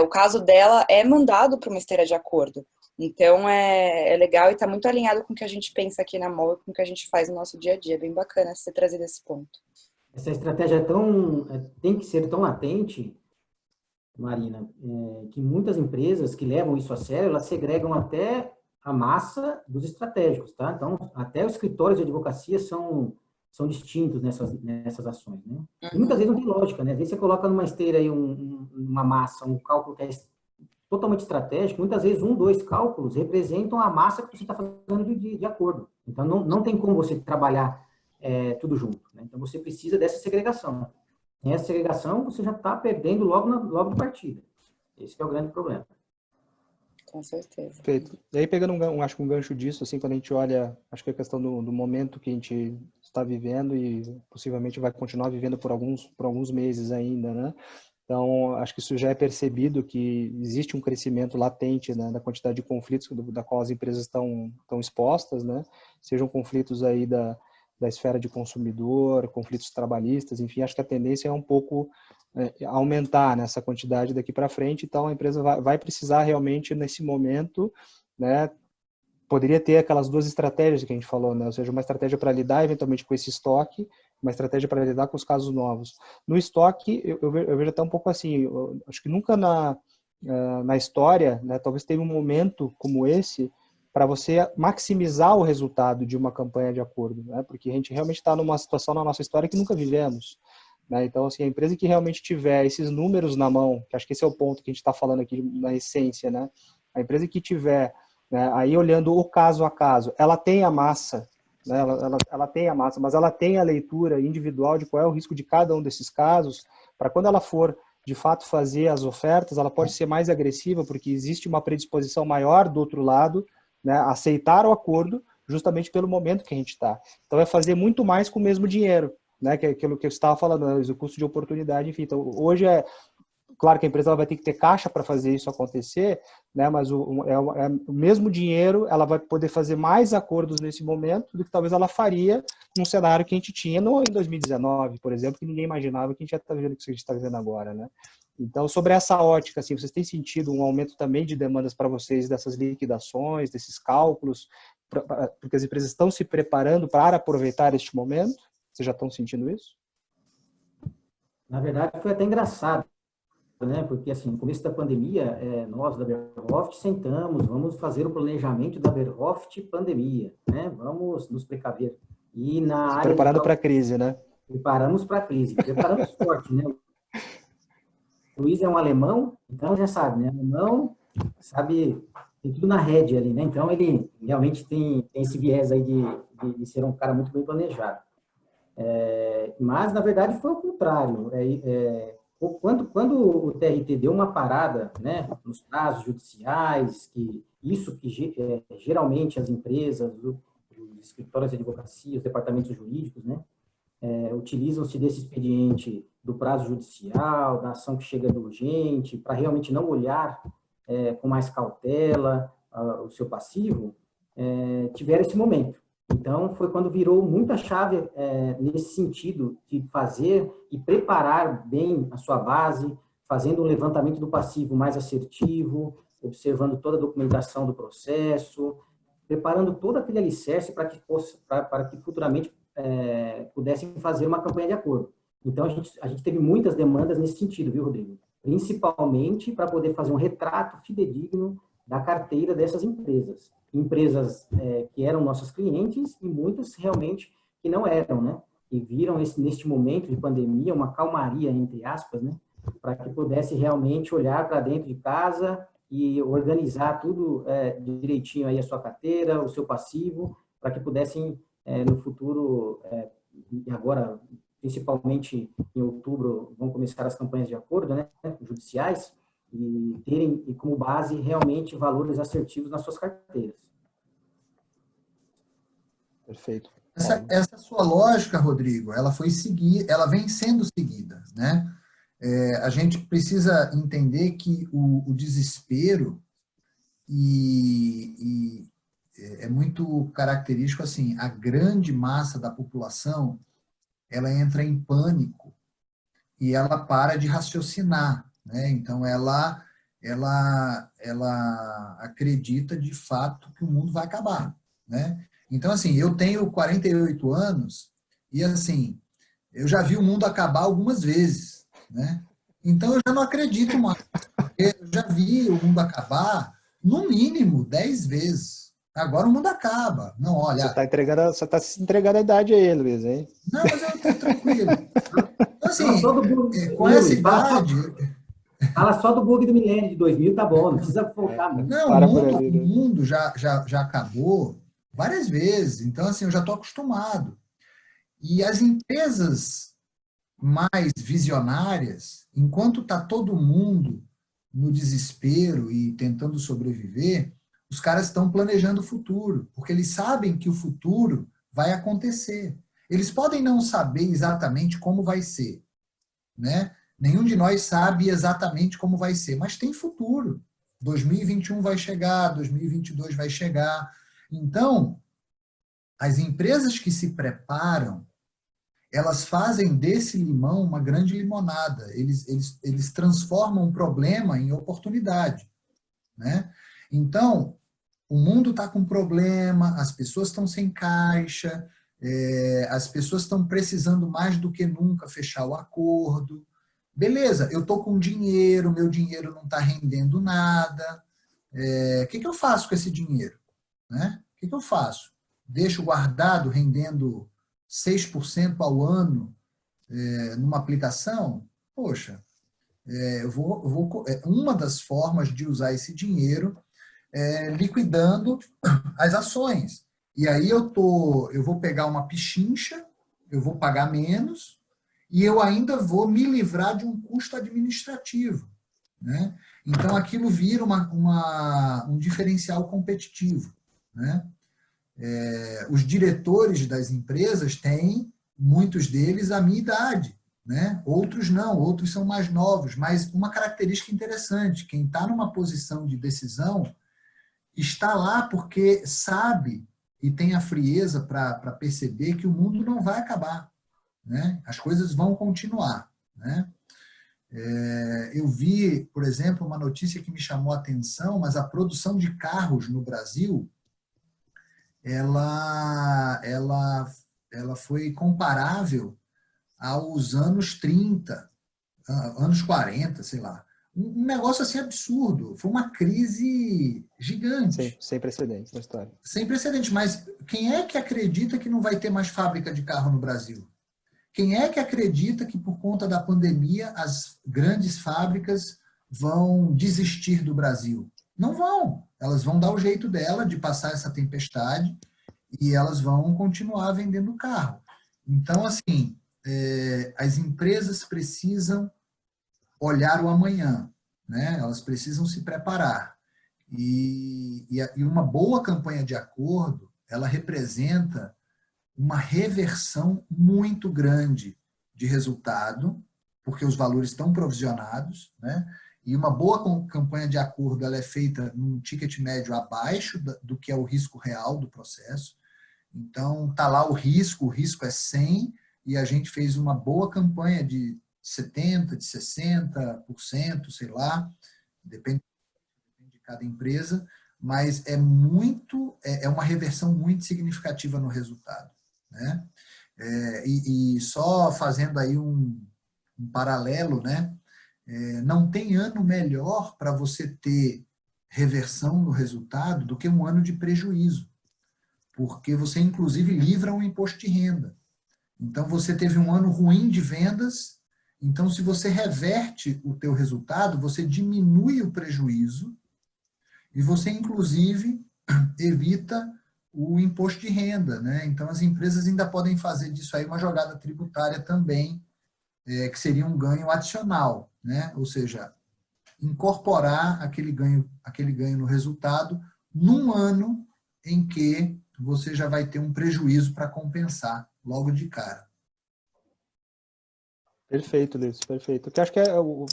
o caso dela é mandado para uma esteira de acordo. Então é legal e está muito alinhado com o que a gente pensa aqui na MOL e com o que a gente faz no nosso dia a dia. É bem bacana você trazer esse ponto. Essa estratégia tem que ser tão latente, Marina, que muitas empresas que levam isso a sério, elas segregam até a massa dos estratégicos, tá? Então, até os escritórios de advocacia são distintos nessas ações, né? E muitas vezes não tem lógica, né? Às vezes você coloca numa esteira aí uma massa, um cálculo que é totalmente estratégico, muitas vezes 2 cálculos representam a massa que você está fazendo de acordo. Então, não tem como você trabalhar tudo junto, né? Então, você precisa dessa segregação. Sem essa segregação, você já está perdendo logo de partida. Esse é o grande problema. Com certeza. Perfeito. E aí, pegando acho que um gancho disso, assim, quando a gente olha, acho que a questão do momento que a gente está vivendo e possivelmente vai continuar vivendo por alguns meses ainda, né? Então, acho que isso já é percebido que existe um crescimento latente, né, da quantidade de conflitos da qual as empresas estão expostas, né? Sejam conflitos aí da esfera de consumidor, conflitos trabalhistas, enfim, acho que a tendência é um pouco aumentar nessa quantidade daqui para frente, então a empresa vai precisar realmente nesse momento, né, poderia ter aquelas 2 estratégias que a gente falou, né, ou seja, uma estratégia para lidar eventualmente com esse estoque, uma estratégia para lidar com os casos novos. No estoque, eu vejo até um pouco assim, acho que nunca na história, né, talvez teve um momento como esse para você maximizar o resultado de uma campanha de acordo, né, porque a gente realmente está numa situação na nossa história que nunca vivemos. né? Então, assim, a empresa que realmente tiver esses números na mão, que acho que esse é o ponto que a gente está falando aqui na essência, né? A empresa que tiver, né, aí olhando o caso a caso, ela tem a massa, né? Ela tem a massa, mas ela tem a leitura individual de qual é o risco de cada um desses casos, para quando ela for de fato fazer as ofertas, ela pode ser mais agressiva, porque existe uma predisposição maior do outro lado, né, a aceitar o acordo, justamente pelo momento que a gente está. Então, é fazer muito mais com o mesmo dinheiro, né, que é aquilo que eu estava falando, né, o custo de oportunidade, enfim. Então, hoje claro que a empresa ela vai ter que ter caixa para fazer isso acontecer, né, mas o mesmo dinheiro, ela vai poder fazer mais acordos nesse momento do que talvez ela faria num cenário que a gente tinha em 2019, por exemplo, que ninguém imaginava que a gente já está vendo o que a gente está vivendo agora, né? Então, sobre essa ótica, assim, vocês têm sentido um aumento também de demandas para vocês dessas liquidações, desses cálculos, porque as empresas estão se preparando para aproveitar este momento? Vocês já estão sentindo isso? Na verdade, foi até engraçado, né? Porque, assim, no começo da pandemia, nós da Berhoft sentamos, vamos fazer o planejamento da Berhoft pandemia, né? Vamos nos precaver. E na Se área preparando para a crise, né? preparamos para a crise, preparamos forte, né? O Luiz é um alemão, então já sabe, né? Alemão, sabe, tem tudo na rédea ali, né? Então ele realmente tem esse viés aí de ser um cara muito bem planejado. Mas, na verdade, foi o contrário. Quando o TRT deu uma parada, né, nos casos judiciais, geralmente as empresas, os escritórios de advocacia, os departamentos jurídicos, né, utilizam-se desse expediente do prazo judicial, da ação que chega urgente, para realmente não olhar com mais cautela o seu passivo, tiveram esse momento. Então, foi quando virou muita chave nesse sentido de fazer e preparar bem a sua base, fazendo um levantamento do passivo mais assertivo, observando toda a documentação do processo, preparando todo aquele alicerce para que futuramente pudessem fazer uma campanha de acordo. Então, a gente teve muitas demandas nesse sentido, viu, Rodrigo? Principalmente para poder fazer um retrato fidedigno da carteira dessas empresas. Empresas que eram nossos clientes e muitas realmente que não eram, né? E viram neste momento de pandemia uma calmaria, entre aspas, né? Para que pudesse realmente olhar para dentro de casa e organizar tudo direitinho aí a sua carteira, o seu passivo, para que pudessem no futuro, e agora principalmente em outubro, vão começar as campanhas de acordo, né, judiciais, e terem como base realmente valores assertivos nas suas carteiras. Perfeito. Essa sua lógica, Rodrigo, ela vem sendo seguida, né? A gente precisa entender que o desespero é muito característico, assim, a grande massa da população, ela entra em pânico e ela para de raciocinar, né? Então, ela acredita, de fato, que o mundo vai acabar, né? Então, assim, eu tenho 48 anos e, assim, eu já vi o mundo acabar algumas vezes, né? Então, eu já não acredito mais. Eu já vi o mundo acabar, no mínimo, 10 vezes. Agora o mundo acaba. Não, olha... Você está se entregando a idade aí, Luiz, hein? Não, mas eu estou tranquilo. Então, assim, com Luiz, essa idade... Fala só do bug do milênio de 2000, tá bom, não precisa focar muito. Não, o mundo já acabou várias vezes. Então, assim, eu já estou acostumado. E as empresas mais visionárias, enquanto está todo mundo no desespero e tentando sobreviver, os caras estão planejando o futuro, porque eles sabem que o futuro vai acontecer. Eles podem não saber exatamente como vai ser, né? Nenhum de nós sabe exatamente como vai ser, mas tem futuro. 2021 vai chegar, 2022 vai chegar. Então, as empresas que se preparam, elas fazem desse limão uma grande limonada. Eles transformam um problema em oportunidade, né? Então, o mundo está com problema, as pessoas estão sem caixa, as pessoas estão precisando mais do que nunca fechar o acordo. Beleza, eu estou com dinheiro, meu dinheiro não está rendendo nada. O que eu faço com esse dinheiro? Né? O que eu faço? Deixo guardado rendendo 6% ao ano numa aplicação, poxa, uma das formas de usar esse dinheiro é liquidando as ações. E aí eu vou pegar uma pichincha, eu vou pagar menos e eu ainda vou me livrar de um custo administrativo, né? Então, aquilo vira um diferencial competitivo, né? Os diretores das empresas têm, muitos deles, a minha idade, né? Outros não, outros são mais novos, mas uma característica interessante, quem está numa posição de decisão está lá porque sabe e tem a frieza para perceber que o mundo não vai acabar, né? As coisas vão continuar, né? Eu vi, por exemplo, uma notícia que me chamou a atenção, mas a produção de carros no Brasil, ela foi comparável aos anos 30, anos 40, sei lá. Um negócio assim absurdo. Foi uma crise gigante. Sem precedentes na história. Sem precedentes. Mas quem é que acredita que não vai ter mais fábrica de carro no Brasil? Quem é que acredita que, por conta da pandemia, as grandes fábricas vão desistir do Brasil? Não vão. Elas vão dar o jeito dela de passar essa tempestade e elas vão continuar vendendo carro. Então, assim, as empresas precisam olhar o amanhã, né? Elas precisam se preparar. E uma boa campanha de acordo, ela representa uma reversão muito grande de resultado, porque os valores estão provisionados, né? E uma boa campanha de acordo, ela é feita num ticket médio abaixo do que é o risco real do processo. Então, está lá o risco é 100, e a gente fez uma boa campanha de 70%, de 60%, sei lá, depende de cada empresa, mas é uma reversão muito significativa no resultado, né? E só fazendo aí um paralelo, né? Não tem ano melhor para você ter reversão no resultado do que um ano de prejuízo, porque você, inclusive, livra um imposto de renda. Então, você teve um ano ruim de vendas, então, se você reverte o teu resultado, você diminui o prejuízo e você, inclusive, evita o imposto de renda, né? Então, as empresas ainda podem fazer disso aí uma jogada tributária também, que seria um ganho adicional, né? Ou seja, incorporar aquele ganho no resultado num ano em que você já vai ter um prejuízo para compensar logo de cara. Perfeito, Luiz, perfeito. O que acho que o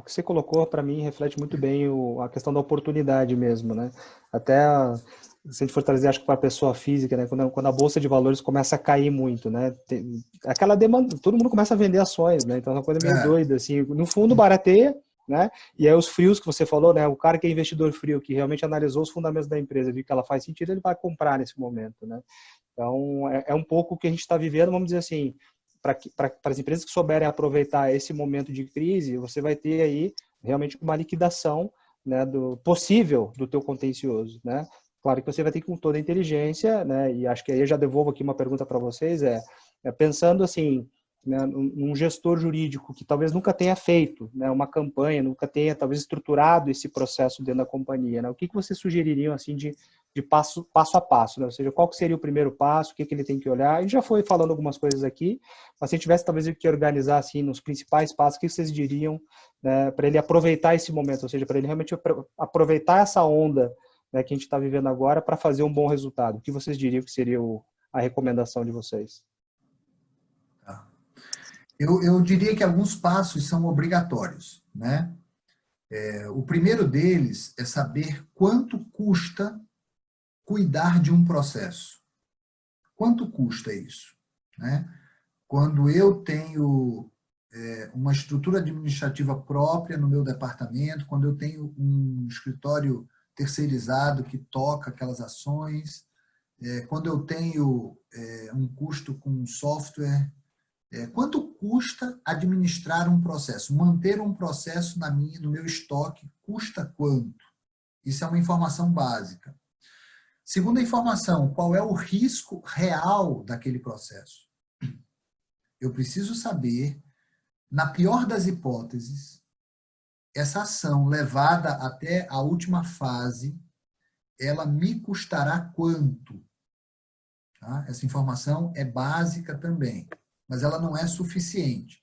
que você colocou, para mim, reflete muito bem a questão da oportunidade mesmo, né? Até se a gente for trazer, acho que para a pessoa física, né? Quando a bolsa de valores começa a cair muito, né? Aquela demanda, todo mundo começa a vender ações, né? Então é uma coisa meio doida, assim. No fundo, barateia, né? E aí os frios que você falou, né? O cara que é investidor frio, que realmente analisou os fundamentos da empresa, viu que ela faz sentido, ele vai comprar nesse momento, né? Então é um pouco o que a gente está vivendo, vamos dizer assim. Para as empresas que souberem aproveitar esse momento de crise, você vai ter aí realmente uma liquidação, né, possível do teu contencioso, né? Claro que você vai ter que, com toda a inteligência, né, e acho que aí eu já devolvo aqui uma pergunta para vocês, pensando assim, né, num gestor jurídico que talvez nunca tenha feito, né, uma campanha, nunca tenha talvez estruturado esse processo dentro da companhia, né? O que vocês sugeririam assim de passo a passo, né? Ou seja, qual que seria o primeiro passo, o que ele tem que olhar? A gente já foi falando algumas coisas aqui, mas se a gente tivesse talvez que organizar assim nos principais passos, o que vocês diriam, né, para ele aproveitar esse momento, ou seja, para ele realmente aproveitar essa onda, né, que a gente está vivendo agora para fazer um bom resultado? O que vocês diriam que seria a recomendação de vocês? Eu diria que alguns passos são obrigatórios, né? O primeiro deles é saber quanto custa cuidar de um processo. Quanto custa isso, né? Quando eu tenho uma estrutura administrativa própria no meu departamento, quando eu tenho um escritório terceirizado que toca aquelas ações, quando eu tenho um custo com software, quanto custa administrar um processo? Manter um processo no meu estoque custa quanto? Isso é uma informação básica. Segunda informação, qual é o risco real daquele processo? Eu preciso saber, na pior das hipóteses, essa ação levada até a última fase, ela me custará quanto? Tá? Essa informação é básica também, mas ela não é suficiente.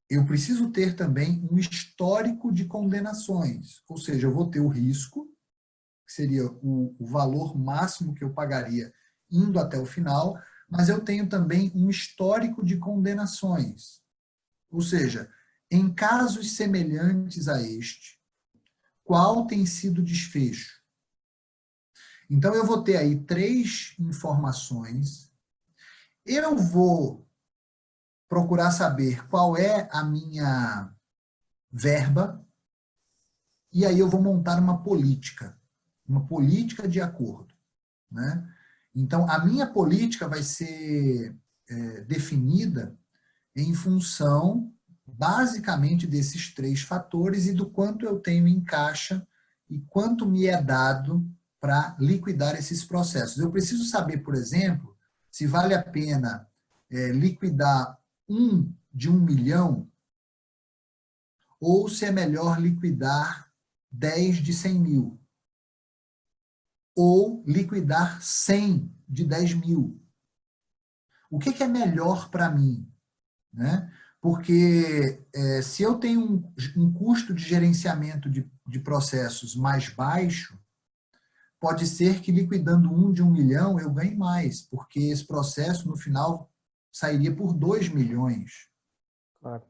Eu preciso ter também um histórico de condenações, ou seja, eu vou ter o risco, que seria o valor máximo que eu pagaria indo até o final, mas eu tenho também um histórico de condenações. Ou seja, em casos semelhantes a este, qual tem sido o desfecho? Então, eu vou ter aí 3 informações. Eu vou procurar saber qual é a minha verba, e aí eu vou montar uma política de acordo, né? Então, a minha política vai ser definida em função, basicamente, desses 3 fatores e do quanto eu tenho em caixa e quanto me é dado para liquidar esses processos. Eu preciso saber, por exemplo, se vale a pena liquidar de 1 milhão ou se é melhor liquidar 10 de 100 mil ou liquidar 100 de 10 mil. O que é melhor para mim? Né? Porque se eu tenho um custo de gerenciamento de processos mais baixo, pode ser que liquidando de 1 milhão eu ganhe mais, porque esse processo no final sairia por 2 milhões. Claro.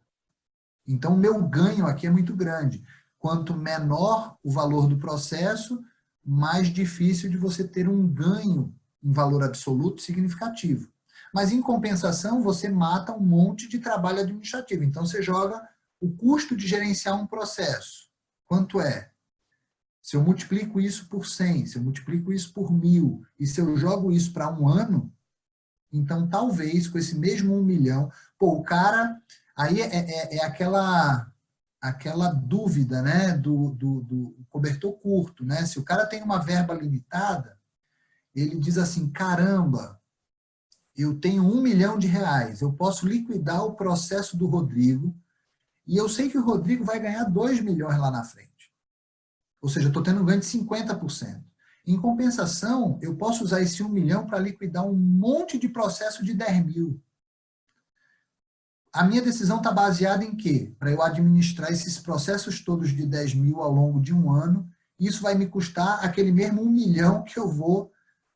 Então o meu ganho aqui é muito grande. Quanto menor o valor do processo, mais difícil de você ter um ganho em valor absoluto significativo. Mas, em compensação, você mata um monte de trabalho administrativo. Então, você joga o custo de gerenciar um processo. Quanto é? Se eu multiplico isso por 100, se eu multiplico isso por 1000, e se eu jogo isso para 1 ano, então, talvez, com esse mesmo 1 milhão, o cara... Aí é aquela dúvida, né, do cobertor curto, né? Se o cara tem uma verba limitada, ele diz assim, caramba, eu tenho 1 milhão de reais, eu posso liquidar o processo do Rodrigo e eu sei que o Rodrigo vai ganhar 2 milhões lá na frente. Ou seja, eu estou tendo um ganho de 50%. Em compensação, eu posso usar esse 1 milhão para liquidar um monte de processo de 10 mil. A minha decisão está baseada em quê? Para eu administrar esses processos todos de 10 mil ao longo de 1 ano, isso vai me custar aquele mesmo 1 milhão que eu vou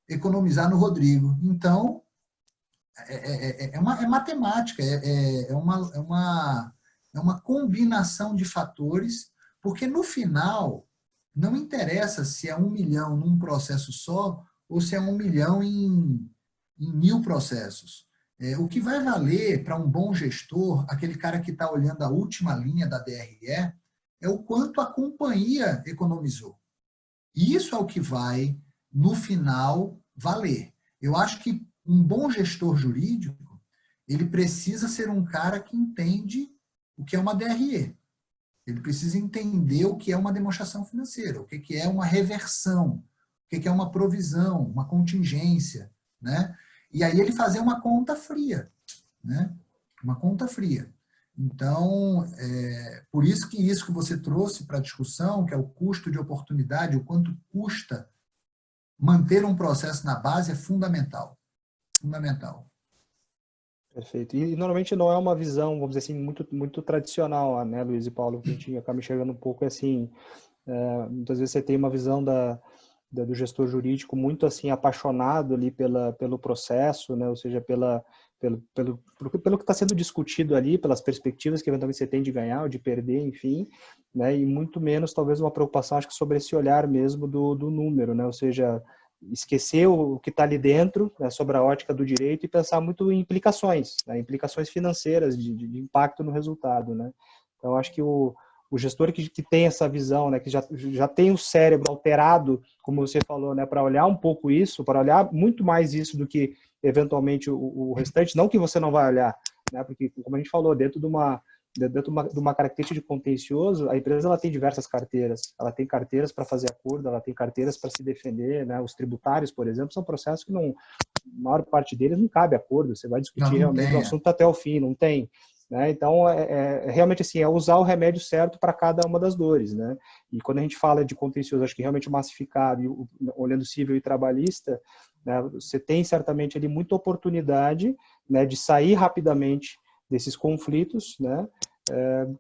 economizar no Rodrigo. Então, é matemática, é uma combinação de fatores, porque no final, não interessa se é 1 milhão num processo só, ou se é 1 milhão em 1000 processos. O que vai valer para um bom gestor, aquele cara que está olhando a última linha da DRE, é o quanto a companhia economizou. E isso é o que vai, no final, valer. Eu acho que um bom gestor jurídico, ele precisa ser um cara que entende o que é uma DRE. Ele precisa entender o que é uma demonstração financeira, o que é uma reversão, o que é uma provisão, uma contingência, né? E aí ele fazer uma conta fria, né? Uma conta fria. Então, por isso que você trouxe para a discussão, que é o custo de oportunidade, o quanto custa manter um processo na base, é fundamental. Fundamental. Perfeito. E normalmente não é uma visão, vamos dizer assim, muito tradicional, né, Luiz e Paulo, que a gente acaba enxergando um pouco assim, muitas vezes você tem uma visão do gestor jurídico muito assim apaixonado ali pelo processo, né, ou seja, pelo que está sendo discutido ali, pelas perspectivas que eventualmente você tem de ganhar ou de perder, enfim, né, e muito menos talvez uma preocupação, acho que sobre esse olhar mesmo do número, né, ou seja, esquecer o que está ali dentro, né, sobre a ótica do direito e pensar muito em implicações, né, implicações financeiras de impacto no resultado, né. Então, acho que o gestor que tem essa visão, né, que já tem o cérebro alterado, como você falou, né, para olhar um pouco isso, para olhar muito mais isso do que eventualmente o restante, não que você não vai olhar, né, porque, como a gente falou, dentro de dentro de uma característica de contencioso, a empresa ela tem diversas carteiras. Ela tem carteiras para fazer acordo, ela tem carteiras para se defender, né? Os tributários, por exemplo, são processos que não, a maior parte deles não cabe acordo. Você vai discutir realmente o assunto até o fim, não tem. Né? Então, realmente assim, é usar o remédio certo para cada uma das dores. Né? E quando a gente fala de contencioso, acho que realmente massificado, e olhando civil e trabalhista, né, você tem certamente ali muita oportunidade, né, de sair rapidamente desses conflitos, né,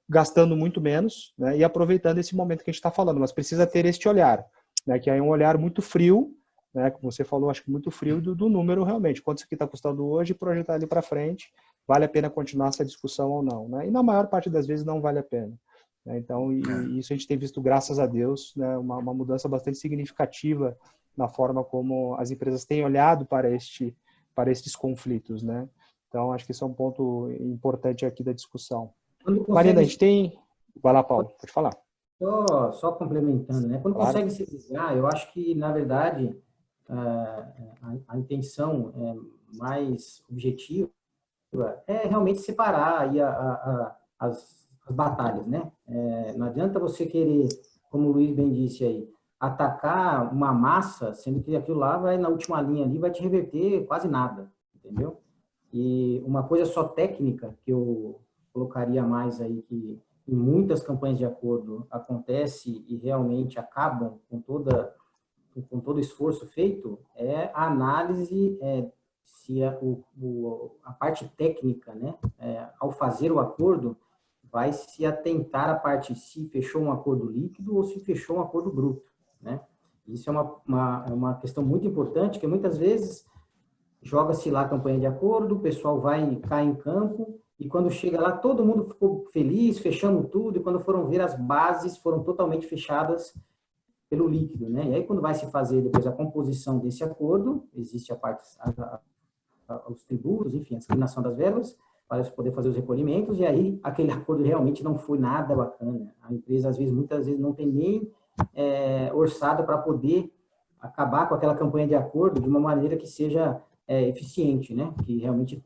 gastando muito menos, né, e aproveitando esse momento que a gente está falando, mas precisa ter este olhar, né, que é um olhar muito frio, né, como você falou, acho que muito frio do número realmente, quanto isso aqui está custando hoje, projetar ali para frente, vale a pena continuar essa discussão ou não, né, e na maior parte das vezes não vale a pena. Né, então, isso a gente tem visto, graças a Deus, né, uma mudança bastante significativa na forma como as empresas têm olhado para estes conflitos, né. Então, acho que isso é um ponto importante aqui da discussão. Marina, a gente tem... Vai lá, Paulo, pode falar. Só complementando, né? Quando consegue se ligar, eu acho que, na verdade, a intenção mais objetiva é realmente separar aí as batalhas, né? Não adianta você querer, como o Luiz bem disse aí, atacar uma massa, sendo que aquilo lá vai, na última linha ali, vai te reverter quase nada, entendeu? E uma coisa só técnica que eu colocaria mais aí, que em muitas campanhas de acordo acontece e realmente acabam com todo o esforço feito, é a análise se a parte técnica, né, ao fazer o acordo, vai se atentar à parte se fechou um acordo líquido ou se fechou um acordo bruto, né? Isso é uma questão muito importante, que muitas vezes joga-se lá a campanha de acordo, o pessoal cai em campo, e quando chega lá, todo mundo ficou feliz, fechamos tudo, e quando foram ver, as bases foram totalmente fechadas pelo líquido, né? E aí, quando vai se fazer depois a composição desse acordo, existe a parte, os tributos, enfim, a designação das verbas, para poder fazer os recolhimentos, e aí aquele acordo realmente não foi nada bacana. A empresa, às vezes, muitas vezes, não tem nem orçado para poder acabar com aquela campanha de acordo de uma maneira que seja eficiente, né? Que realmente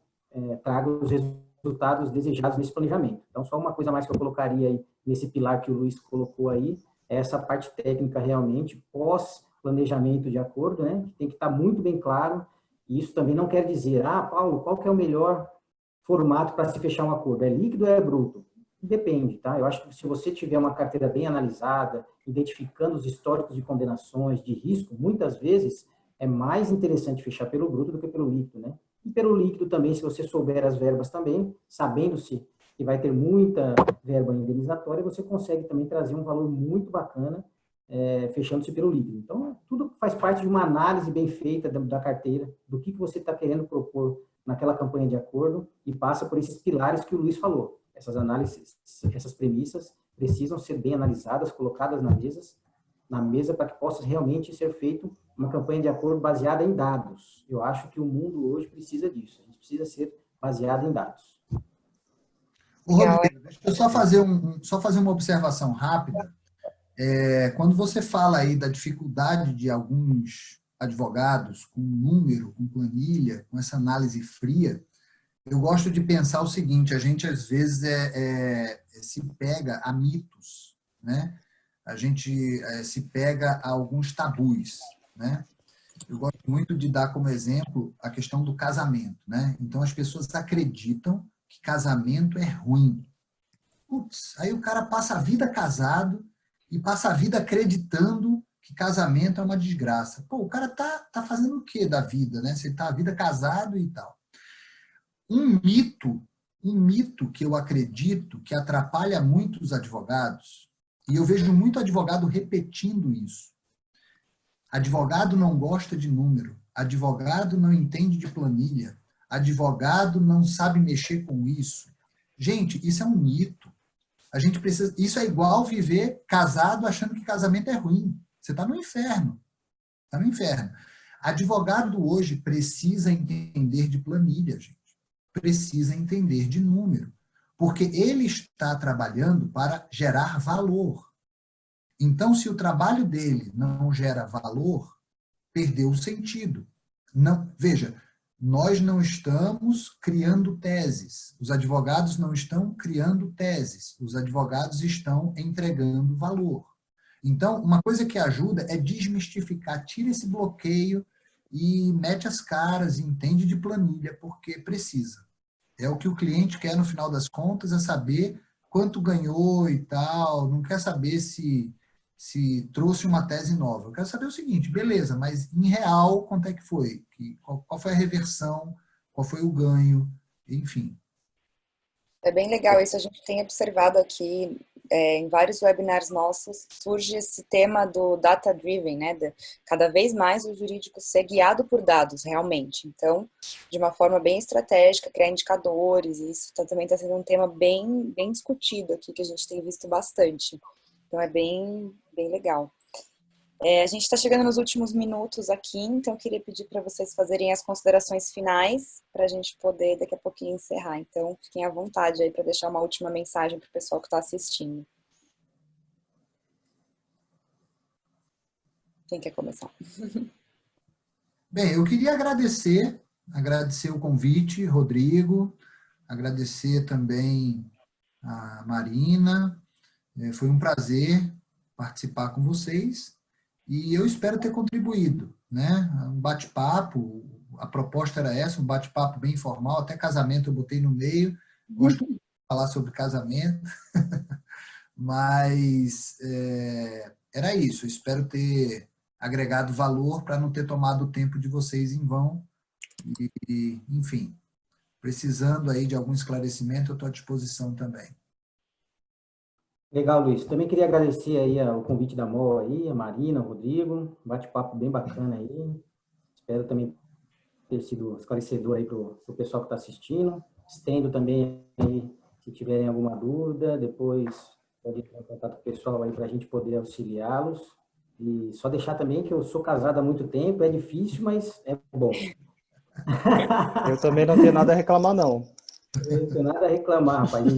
traga os resultados desejados nesse planejamento. Então, só uma coisa mais que eu colocaria aí nesse pilar que o Luiz colocou aí, é essa parte técnica realmente, pós-planejamento de acordo, né? Que tem que estar muito bem claro. E isso também não quer dizer, Paulo, qual que é o melhor formato para se fechar um acordo? É líquido ou é bruto? Depende, tá? Eu acho que se você tiver uma carteira bem analisada, identificando os históricos de condenações, de risco, muitas vezes é mais interessante fechar pelo bruto do que pelo líquido, né? E pelo líquido também, se você souber as verbas também, sabendo-se que vai ter muita verba indenizatória, você consegue também trazer um valor muito bacana, fechando-se pelo líquido. Então, tudo faz parte de uma análise bem feita da carteira, do que você está querendo propor naquela campanha de acordo, e passa por esses pilares que o Luiz falou. Essas análises, essas premissas precisam ser bem analisadas, colocadas na mesa para que possa realmente ser feito uma campanha de acordo baseada em dados. Eu acho que o mundo hoje precisa disso. A gente precisa ser baseado em dados. Ô, Rodrigo, deixa eu só fazer uma observação rápida. Quando você fala aí da dificuldade de alguns advogados com número, com planilha, com essa análise fria, eu gosto de pensar o seguinte: a gente às vezes se pega a mitos, né? A gente se pega a alguns tabus, né? Eu gosto muito de dar como exemplo a questão do casamento, né? Então as pessoas acreditam que casamento é ruim. Putz, aí o cara passa a vida casado e passa a vida acreditando que casamento é uma desgraça. Pô, o cara tá fazendo o quê da vida, né? Você tá a vida casado e tal. Um mito que eu acredito que atrapalha muito os advogados, e eu vejo muito advogado repetindo isso. Advogado não gosta de número, advogado não entende de planilha, advogado não sabe mexer com isso. Gente, isso é um mito. A gente precisa, isso é igual viver casado achando que casamento é ruim. Você está no inferno. Está no inferno. Advogado hoje precisa entender de planilha, gente. Precisa entender de número. Porque ele está trabalhando para gerar valor. Então, se o trabalho dele não gera valor, perdeu o sentido. Não, veja, Nós não estamos criando teses, os advogados não estão criando teses, os advogados estão entregando valor. Então, uma coisa que ajuda é desmistificar, tira esse bloqueio e mete as caras, entende de planilha, porque precisa. É o que o cliente quer no final das contas, é saber quanto ganhou e tal, não quer saber se trouxe uma tese nova. Eu quero saber o seguinte, beleza, mas em real, quanto é que foi? Qual foi a reversão? Qual foi o ganho? Enfim. É bem legal isso, a gente tem observado aqui em vários webinars nossos, surge esse tema do data-driven, né? Cada vez mais o jurídico ser guiado por dados, realmente. Então, de uma forma bem estratégica, criar indicadores, e isso também está sendo um tema bem, bem discutido aqui, que a gente tem visto bastante. Então, é bem, bem legal. A gente está chegando nos últimos minutos aqui, então eu queria pedir para vocês fazerem as considerações finais para a gente poder daqui a pouquinho encerrar. Então, fiquem à vontade aí para deixar uma última mensagem para o pessoal que está assistindo. Quem quer começar? Bem, eu queria agradecer o convite, Rodrigo, agradecer também a Marina. Foi um prazer participar com vocês. E eu espero ter contribuído, né? Um bate-papo, a proposta era essa, um bate-papo bem informal, até casamento eu botei no meio, gosto de falar sobre casamento, mas era isso, eu espero ter agregado valor para não ter tomado o tempo de vocês em vão, e enfim, precisando aí de algum esclarecimento, eu estou à disposição também. Legal, Luiz. Também queria agradecer aí o convite da MOL aí, a Marina, o Rodrigo, bate-papo bem bacana aí. Espero também ter sido esclarecedor aí para o pessoal que está assistindo. Estendo também aí, se tiverem alguma dúvida, depois pode entrar em contato com o pessoal aí para a gente poder auxiliá-los. E só deixar também que eu sou casado há muito tempo, é difícil, mas é bom. Eu também não tenho nada a reclamar, não. Eu não tenho nada a reclamar, rapaz. E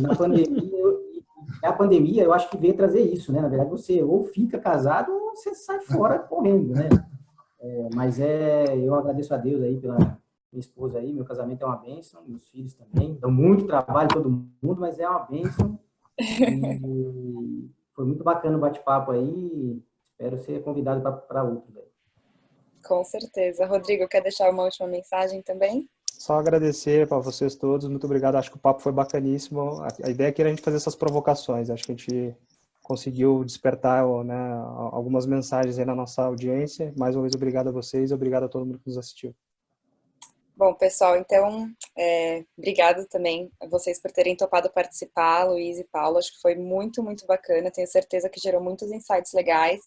na pandemia, eu acho que veio trazer isso, né? Na verdade, você ou fica casado ou você sai fora correndo, né? Mas eu agradeço a Deus aí pela minha esposa aí, meu casamento é uma bênção, meus filhos também, dão muito trabalho todo mundo, mas é uma bênção. E foi muito bacana o bate-papo aí, espero ser convidado para outros aí. Com certeza. Rodrigo, quer deixar uma última mensagem também? Só agradecer para vocês todos, muito obrigado, acho que o papo foi bacaníssimo. A ideia aqui era a gente fazer essas provocações, acho que a gente conseguiu despertar, né, algumas mensagens aí na nossa audiência. Mais uma vez, obrigado a vocês e obrigado a todo mundo que nos assistiu. Bom, pessoal, então, obrigado também a vocês por terem topado participar, Luiz e Paulo, acho que foi muito, muito bacana, tenho certeza que gerou muitos insights legais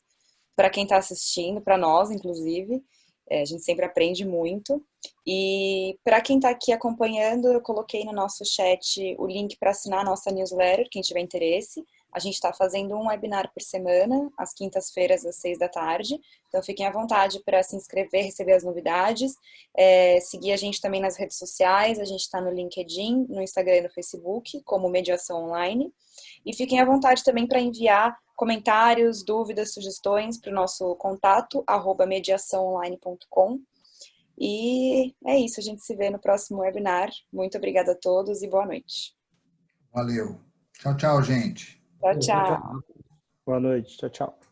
para quem está assistindo, para nós, inclusive, a gente sempre aprende muito. E para quem está aqui acompanhando, eu coloquei no nosso chat o link para assinar a nossa newsletter, quem tiver interesse. A gente está fazendo um webinar por semana, às quintas-feiras, às 6 da tarde. Então, fiquem à vontade para se inscrever, receber as novidades. Seguir a gente também nas redes sociais. A gente está no LinkedIn, no Instagram e no Facebook, como Mediação Online. E fiquem à vontade também para enviar comentários, dúvidas, sugestões para o nosso contato, @mediaçãoonline.com. E é isso, a gente se vê no próximo webinar. Muito obrigada a todos e boa noite. Valeu. Tchau, tchau, gente. Tchau, tchau. Boa noite, tchau, tchau.